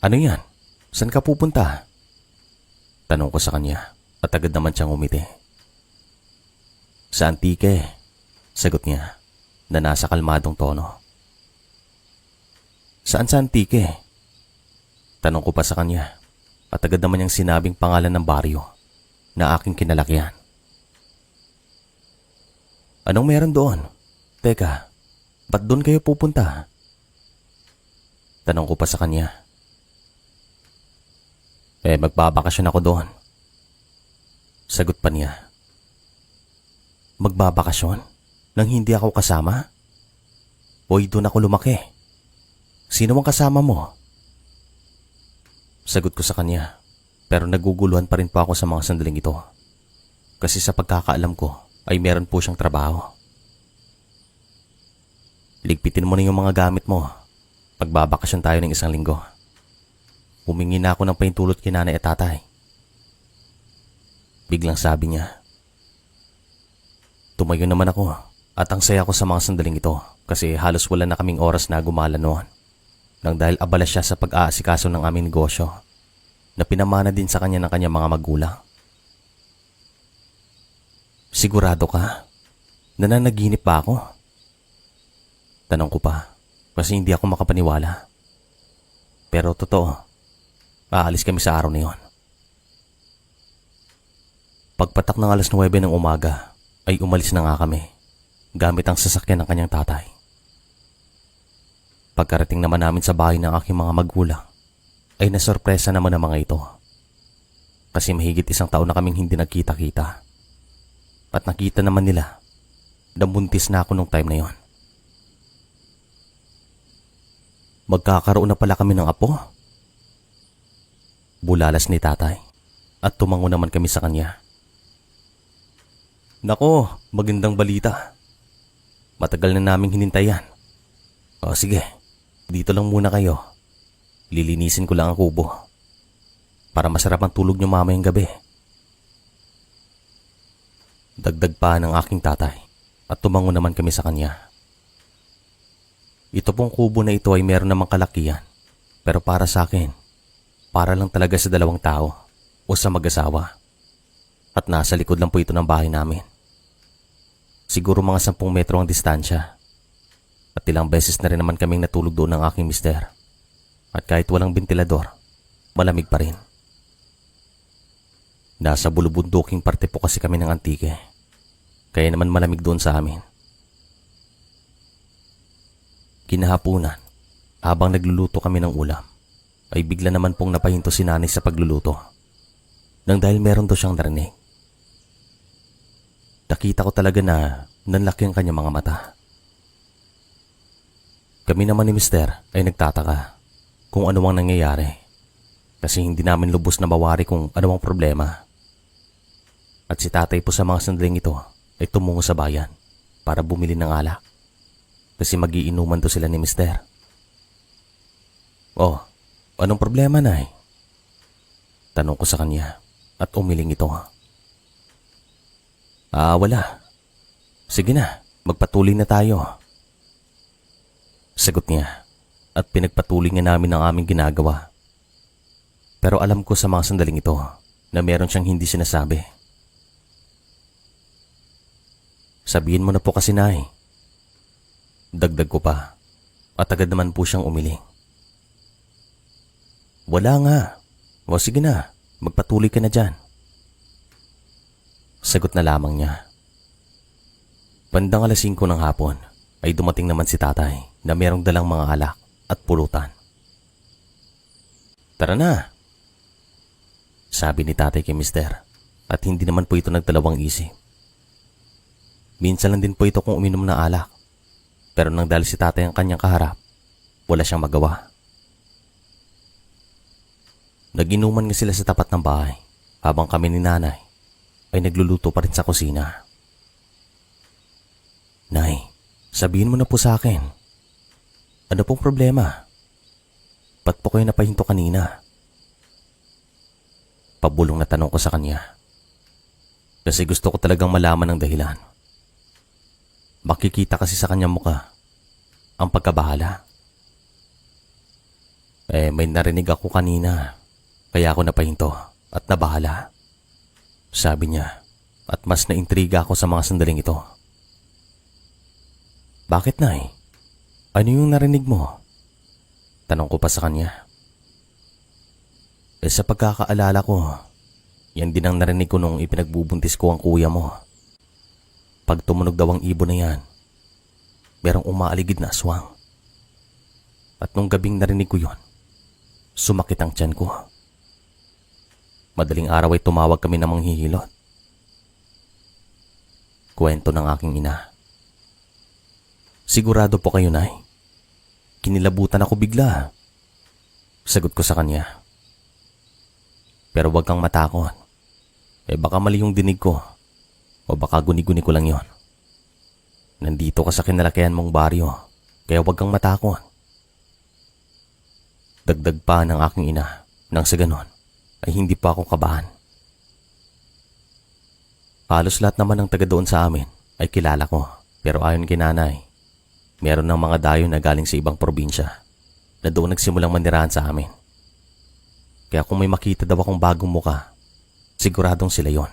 Ano yan? Saan ka pupunta? Tanong ko sa kanya at agad naman siyang umiti. Sa Antique, sagot niya na nasa kalmadong tono. Saan sa Antique? Tanong ko pa sa kanya at agad naman niyang sinabing pangalan ng baryo na aking kinalakihan Anong meron doon? Teka, ba't doon kayo pupunta? Tanong ko pa sa kanya. Magbabakasyon ako doon. Sagot pa niya. Magbabakasyon? Nang hindi ako kasama? Hoy, doon ako lumaki. Sino ang kasama mo? Sagot ko sa kanya, pero naguguluhan pa rin po ako sa mga sandaling ito. Kasi sa pagkakaalam ko ay meron po siyang trabaho. Ligpitin mo na yung mga gamit mo. Magbabakasyon tayo ng 1 linggo. Humingi na ako ng pahintulot kay nanay at tatay. Biglang sabi niya. Tumayo naman ako at ang saya ko sa mga sandaling ito kasi halos wala na kaming oras na gumala noon. Nang dahil abala siya sa pag-aasikaso ng aming negosyo na pinamana din sa kanya ng kanyang mga magulang. Sigurado ka? Nananaginip ba ako? Tanong ko pa kasi hindi ako makapaniwala. Pero totoo, aalis kami sa araw na yon. Pagpatak ng 9:00 ng umaga ay umalis na nga kami gamit ang sasakyan ng kanyang tatay. Pagkarating naman namin sa bahay ng aking mga magulang ay nasorpresa naman ang mga ito. Kasi mahigit 1 taon na kaming hindi nagkita-kita. At nakita naman nila na buntis na ako nung time na yon. Magkakaroon na pala kami ng apo? Bulalas ni tatay at tumango naman kami sa kanya. Nako, magandang balita. Matagal na naming hinintayan. O sige, dito lang muna kayo. Lilinisin ko lang ang kubo para masarap ang tulog niyo mamayang gabi. Dagdag pa ng aking tatay at tumango naman kami sa kanya. Ito pong kubo na ito ay meron namang kalakihan, pero para sa akin, para lang talaga sa 2 tao o sa mag-asawa. At nasa likod lang po ito ng bahay namin. Siguro mga 10 metro ang distansya. At ilang beses na rin naman kaming natulog doon ng aking mister. At kahit walang bentilador, malamig pa rin. Nasa bulubunduking parte po kasi kami ng Antique. Kaya naman malamig doon sa amin. Kinahapunan, habang nagluluto kami ng ulam, ay bigla naman pong napahinto si nanay sa pagluluto. Nang dahil meron daw siyang narinig. Nakita ko talaga na nanlaki ang kanyang mga mata. Kami naman ni mister ay nagtataka kung ano ang nangyayari. Kasi hindi namin lubos na mawari kung ano ang problema. At si tatay po sa mga sandaling ito ay tumungo sa bayan para bumili ng alak. Kasi magiinuman to sila ni mister. Oh, anong problema, nay? Tanong ko sa kanya at umiling ito. Wala. Sige na, magpatuloy na tayo. Sagot niya at pinagpatuloy niya namin ang aming ginagawa. Pero alam ko sa mga sandaling ito na meron siyang hindi sinasabi. Sabihin mo na po kasi, nay. Dagdag ko pa at agad naman po siyang umiling. Wala nga. O sige na, magpatuloy ka na dyan. Sagot na lamang niya. Bandang 5:00 ng hapon ay dumating naman si tatay na merong dalang mga alak at pulutan. Tara na, sabi ni tatay kay mister at hindi naman po ito nagdalawang isip. Minsan lang din po ito kung uminom ng alak. Pero nang dahil si tatay ang kanyang kaharap, wala siyang magawa. Naginuman nga sila sa tapat ng bahay habang kami ni nanay ay nagluluto pa rin sa kusina. Nay, sabihin mo na po sa akin. Ano pong problema? Ba't po kayo napahinto kanina? Pabulong na tanong ko sa kanya. Kasi gusto ko talagang malaman ang dahilan. Makikita kasi sa kanyang muka ang pagkabahala. May narinig ako kanina, kaya ako napahinto at nabahala. Sabi niya at mas naintriga ako sa mga sandaling ito. Bakit, nay? Ano yung narinig mo? Tanong ko pa sa kanya. Sa pagkakaalala ko, yan din ang narinig ko nung ipinagbubuntis ko ang kuya mo. kapag tumunog daw ang ibon na yan, merong umaaligid na aswang. At nung gabing narinig ko yon, sumakit ang tiyan ko. Madaling araw ay tumawag kami ng manghihilot. Kwento ng aking ina. Sigurado po kayo, Nay? Kinilabutan ako bigla. Sagot ko sa kanya. Pero wag kang matakot. Baka mali yung dinig ko. O baka guni-guni ko lang yon. Nandito ka sa kinalakihan mong baryo, kaya wag kang matakot. Dagdag pa ng aking ina nang sa ganon ay hindi pa ako kabahan. Halos lahat naman ng taga doon sa amin ay kilala ko, pero ayon kay nanay, meron ng mga dayo na galing sa ibang probinsya na doon nagsimulang manirahan sa amin. Kaya kung may makita daw akong bagong muka, siguradong sila yon.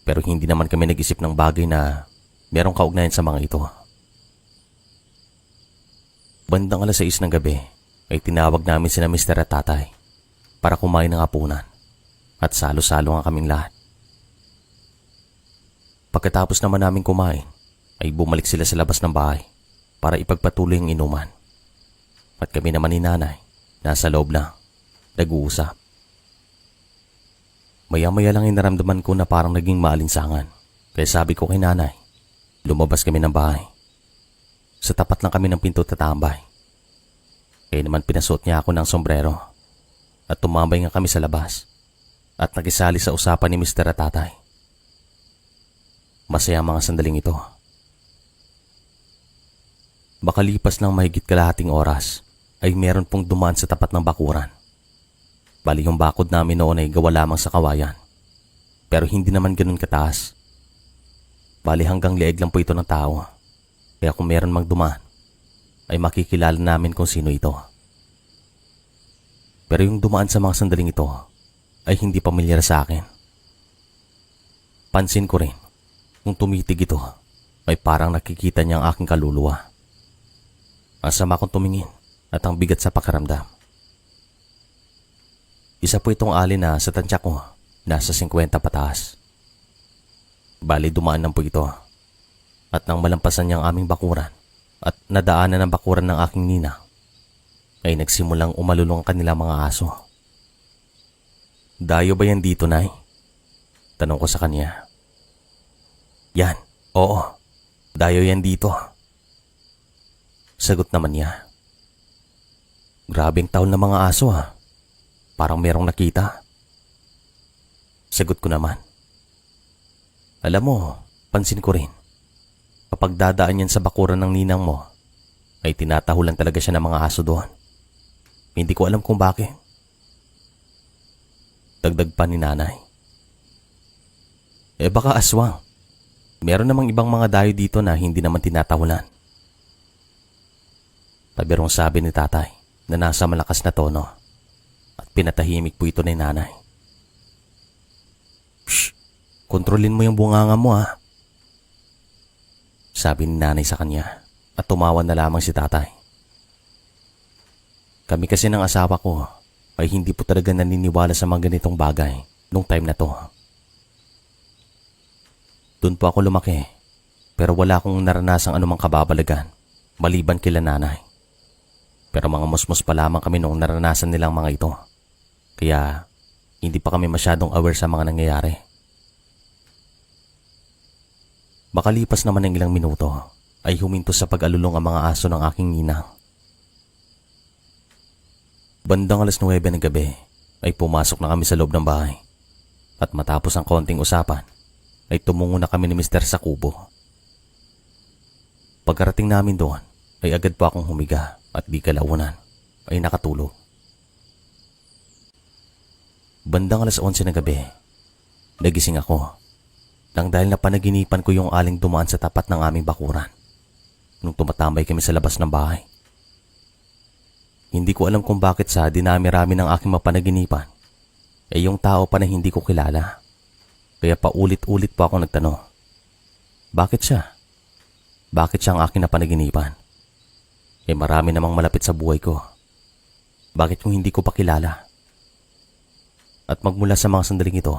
Pero hindi naman kami nag-isip ng bagay na merong kaugnayan sa mga ito. Bandang 6:00 ng gabi ay tinawag namin sina Mr. at Tatay para kumain ng hapunan at salo-salo nga kaming lahat. Pagkatapos naman namin kumain ay bumalik sila sa labas ng bahay para ipagpatuloy ang inuman. At kami naman ni nanay nasa loob lang, nag-uusap. Maya-maya lang inaramdaman ko na parang naging maalinsangan. Kaya sabi ko kay nanay, lumabas kami ng bahay. Sa tapat lang kami ng pinto tatambay. Kaya naman pinasuot niya ako ng sombrero at tumambay nga kami sa labas at nakisali sa usapan ni Mr. at Tatay. Masaya ang mga sandaling ito. Makalipas ng mahigit kalahating oras ay meron pong dumaan sa tapat ng bakuran. Bali yung bakod namin noon ay gawa lamang sa kawayan. Pero hindi naman ganun kataas. Bali hanggang leeg lang po ito ng tao. Kaya kung meron mang dumaan, ay makikilala namin kung sino ito. Pero yung dumaan sa mga sandaling ito ay hindi pamilyar sa akin. Pansin ko rin, kung tumitig ito ay parang nakikita niya ang aking kaluluwa. Ang sama kong tumingin at ang bigat sa pakiramdam. Isa po itong alin na sa tansya ko nasa 50 pataas. Bali dumaan lang po ito. At nang malampasan niya ang aming bakuran at nadaanan ang bakuran ng aking nina, ay nagsimulang umalulong ang kanilang mga aso. Dayo ba yan dito, Nay? Tanong ko sa kanya. Yan, oo. Dayo yan dito. Sagot naman niya. Grabing taon na mga aso ha. Parang merong nakita. Sagot ko naman. Alam mo, pansin ko rin. Kapag dadaan yan sa bakuran ng ninang mo, ay tinatahulan talaga siya ng mga aso doon. Hindi ko alam kung bakit. Dagdag pa ni nanay. Baka aswang. Meron namang ibang mga dayo dito na hindi naman tinatahulan. Pabirong sabi ni tatay na nasa malakas na tono at pinatahimik po ito ni nanay. Shh! Kontrolin mo yung bunganga mo ha. Sabi ni nanay sa kanya at tumawa na lamang si tatay. Kami kasi ng asawa ko ay hindi po talaga naniniwala sa mga ganitong bagay nung time na to. Doon po ako lumaki pero wala akong naranasang anumang kababalagan maliban kila nanay. Pero mga musmus pa lamang kami noong naranasan nilang mga ito. Kaya hindi pa kami masyadong aware sa mga nangyayari. Makalipas naman ng ilang minuto ay huminto sa pag-alulong ang mga aso ng aking ninang. Bandang 9:00 ng gabi ay pumasok na kami sa loob ng bahay at matapos ang konting usapan ay tumungo na kami ni Mr. sa kubo. Pagkarating namin doon ay agad po akong humiga at di kalaunan ay nakatulog. Bandang 11:00 ng gabi, nagising ako nang dahil napanaginipan ko yung aling dumaan sa tapat ng aming bakuran nung tumatambay kami sa labas ng bahay. Hindi ko alam kung bakit sa dinami-rami ng aking mapanaginipan ay yung tao pa na hindi ko kilala. Kaya paulit-ulit po ako nagtanong, bakit siya? Bakit siya ang aking napanaginipan? Marami namang malapit sa buhay ko. Bakit yung hindi ko pa kilala? At magmula sa mga sandaling ito,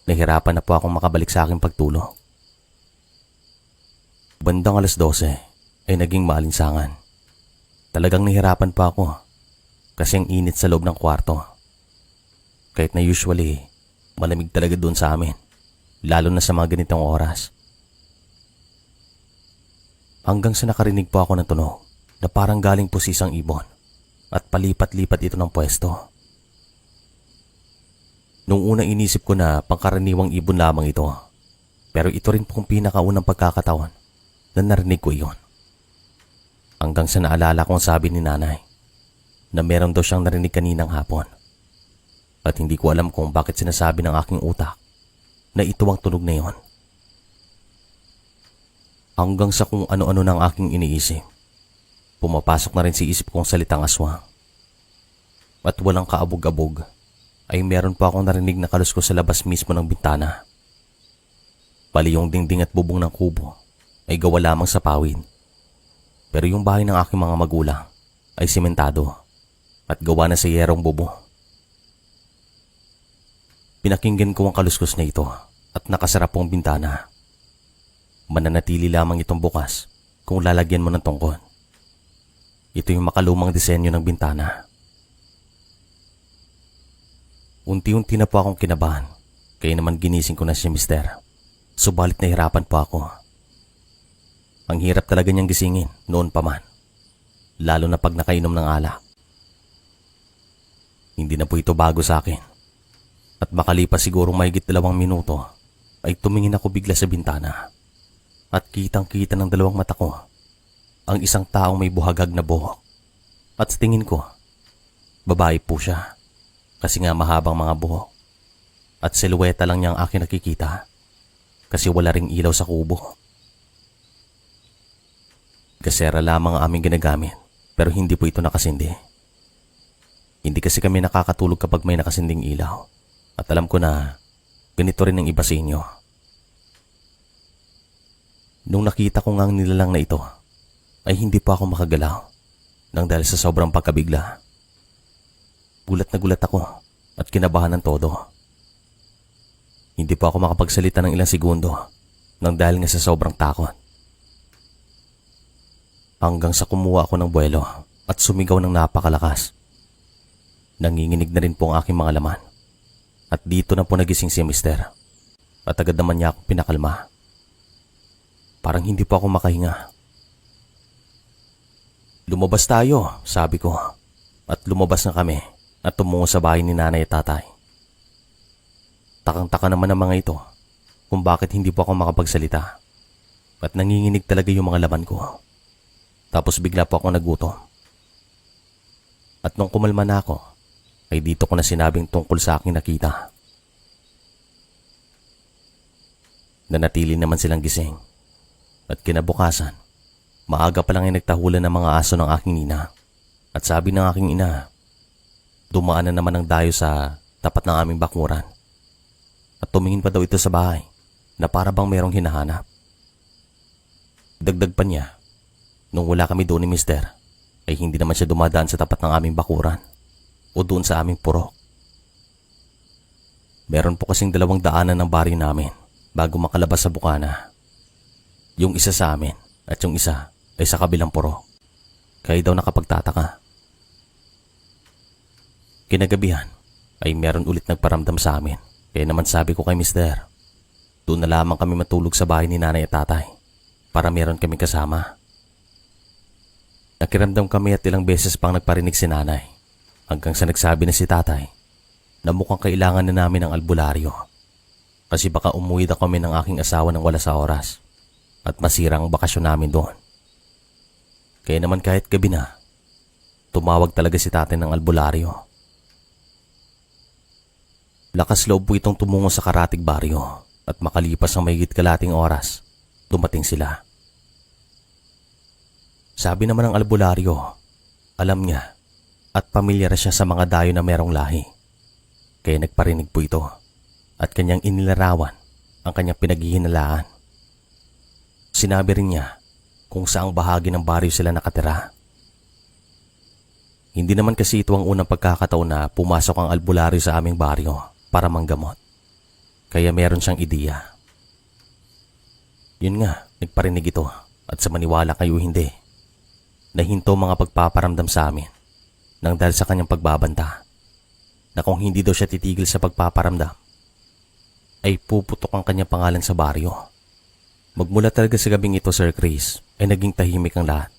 nahirapan na po akong makabalik sa aking pagtulog. Bandang 12:00 ay naging maalinsangan. Talagang nahirapan pa ako kasi ang init sa loob ng kwarto. Kahit na usually malamig talaga doon sa amin, lalo na sa mga ganitong oras. Hanggang sa nakarinig po ako ng tunog na parang galing po sa isang ibon at palipat-lipat ito ng pwesto. Nung una inisip ko na pangkaraniwang ibon lamang ito, pero ito rin pong pinakaunang pagkakataon na narinig ko iyon. Hanggang sa naalala kong sabi ni nanay na meron daw siyang narinig kaninang hapon. At hindi ko alam kung bakit sinasabi ng aking utak na ito ang tunog na iyon. Hanggang sa kung ano-ano ng aking iniisip, pumapasok na rin sa isip kong salitang aswang. At walang kaabog-abog ay meron pa akong narinig na kaluskos sa labas mismo ng bintana. Bali yung dingding at bubong ng kubo ay gawa lamang sa pawid. Pero yung bahay ng aking mga magulang ay simentado at gawa na sa yerong bubo. Pinakinggan ko ang kaluskos na ito at nakasara pong bintana. Mananatili lamang itong bukas kung lalagyan mo ng tungkod. Ito yung makalumang disenyo ng bintana. Unti-unti na po akong kinabahan, kaya naman ginising ko na si Mister. Subalit nahirapan po ako. Ang hirap talaga niyang gisingin noon pa man, lalo na pag nakainom ng alak. Hindi na po ito bago sa akin. At makalipas siguro mahigit 2 minuto ay tumingin ako bigla sa bintana. At kitang-kita ng 2 mata ko ang isang taong may buhagag na buhok. At sa tingin ko, babae po siya kasi nga mahabang mga buhok. At silueta lang niya ang aking nakikita kasi wala ring ilaw sa kubo. Gasera lamang ang aming ginagamit pero hindi po ito nakasindi. Hindi kasi kami nakakatulog kapag may nakasinding ilaw. At alam ko na ganito rin ang iba sa inyo. Nung nakita ko nga ang nilalang na ito, ay hindi pa ako makagalaw nang dahil sa sobrang pagkabigla. Gulat na gulat ako at kinabahan ng todo. Hindi pa ako makapagsalita ng ilang segundo nang dahil nga sa sobrang takot. Hanggang sa kumuha ako ng buwelo at sumigaw ng napakalakas. Nanginginig na rin po ang aking mga laman. At dito na po nagising si Mister. At agad naman niya akong pinakalma. Parang hindi po ako makahinga. Lumabas tayo, sabi ko. At lumabas na kami at tumungo sa bahay ni nanay at tatay. Takang-taka naman ang mga ito kung bakit hindi po ako makapagsalita. At nanginginig talaga yung mga laman ko. Tapos bigla po ako nagutom. At nung kumalma na ako, ay dito ko na sinabing tungkol sa aking nakita. Nanatili naman silang gising. At kinabukasan, maaga pa lang ay nagtahulan ng mga aso ng aking ina. At sabi ng aking ina, dumaan na naman ang dayo sa tapat ng aming bakuran. At tumingin pa daw ito sa bahay na para bang merong hinahanap. Dagdag pa niya, nung wala kami doon ni Mister, ay hindi naman siya dumadaan sa tapat ng aming bakuran o doon sa aming purok. Meron po kasing 2 daanan ng baryo namin bago makalabas sa bukana. Yung isa sa amin at yung isa ay sa kabilang purok. Kaya daw nakapagtataka. Kinagabihan ay meron ulit nagparamdam sa amin. Kaya naman sabi ko kay Mister, doon na lamang kami matulog sa bahay ni nanay at tatay para meron kami kasama. Nakiramdam kami at ilang beses pang nagparinig si nanay. Hanggang sa nagsabi na si tatay na mukhang kailangan na namin ng albularyo. Kasi baka umuwi na kami ng aking asawa ng wala sa oras at masirang ang bakasyon namin doon. Kaya naman kahit gabi na, tumawag talaga si tatay ng albularyo. Lakas loob po itong tumungo sa karatig baryo at makalipas ang mahigit kalating oras, dumating sila. Sabi naman ng albularyo, alam niya at pamilyar siya sa mga dayo na merong lahi. Kaya nagparinig po ito at kanyang inilarawan ang kanyang pinaghihinalaan. Sinabi rin niya kung saang bahagi ng baryo sila nakatira. Hindi naman kasi ito ang unang pagkakataon na pumasok ang albularyo sa aming baryo para manggamot. Kaya meron siyang ideya. Yun nga, nagparinig ito At sa maniwala kayo hindi, nahinto mga pagpaparamdam sa amin nang dahil sa kanyang pagbabanta na kung hindi daw siya titigil sa pagpaparamdam ay puputok ang kanyang pangalan sa baryo. Magmula talaga sa gabing ito, Sir Chris, ay naging tahimik ang lahat.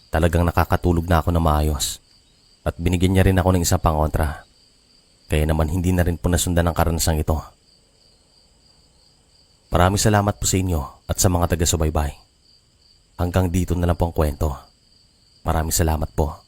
Talagang nakakatulog na ako na maayos at binigyan niya rin ako ng isang pangontra. Kaya naman hindi na rin po nasundan ang karanasang ito. Maraming salamat po sa inyo at sa mga taga-subaybay. Hanggang dito na lang po ang kwento. Maraming salamat po.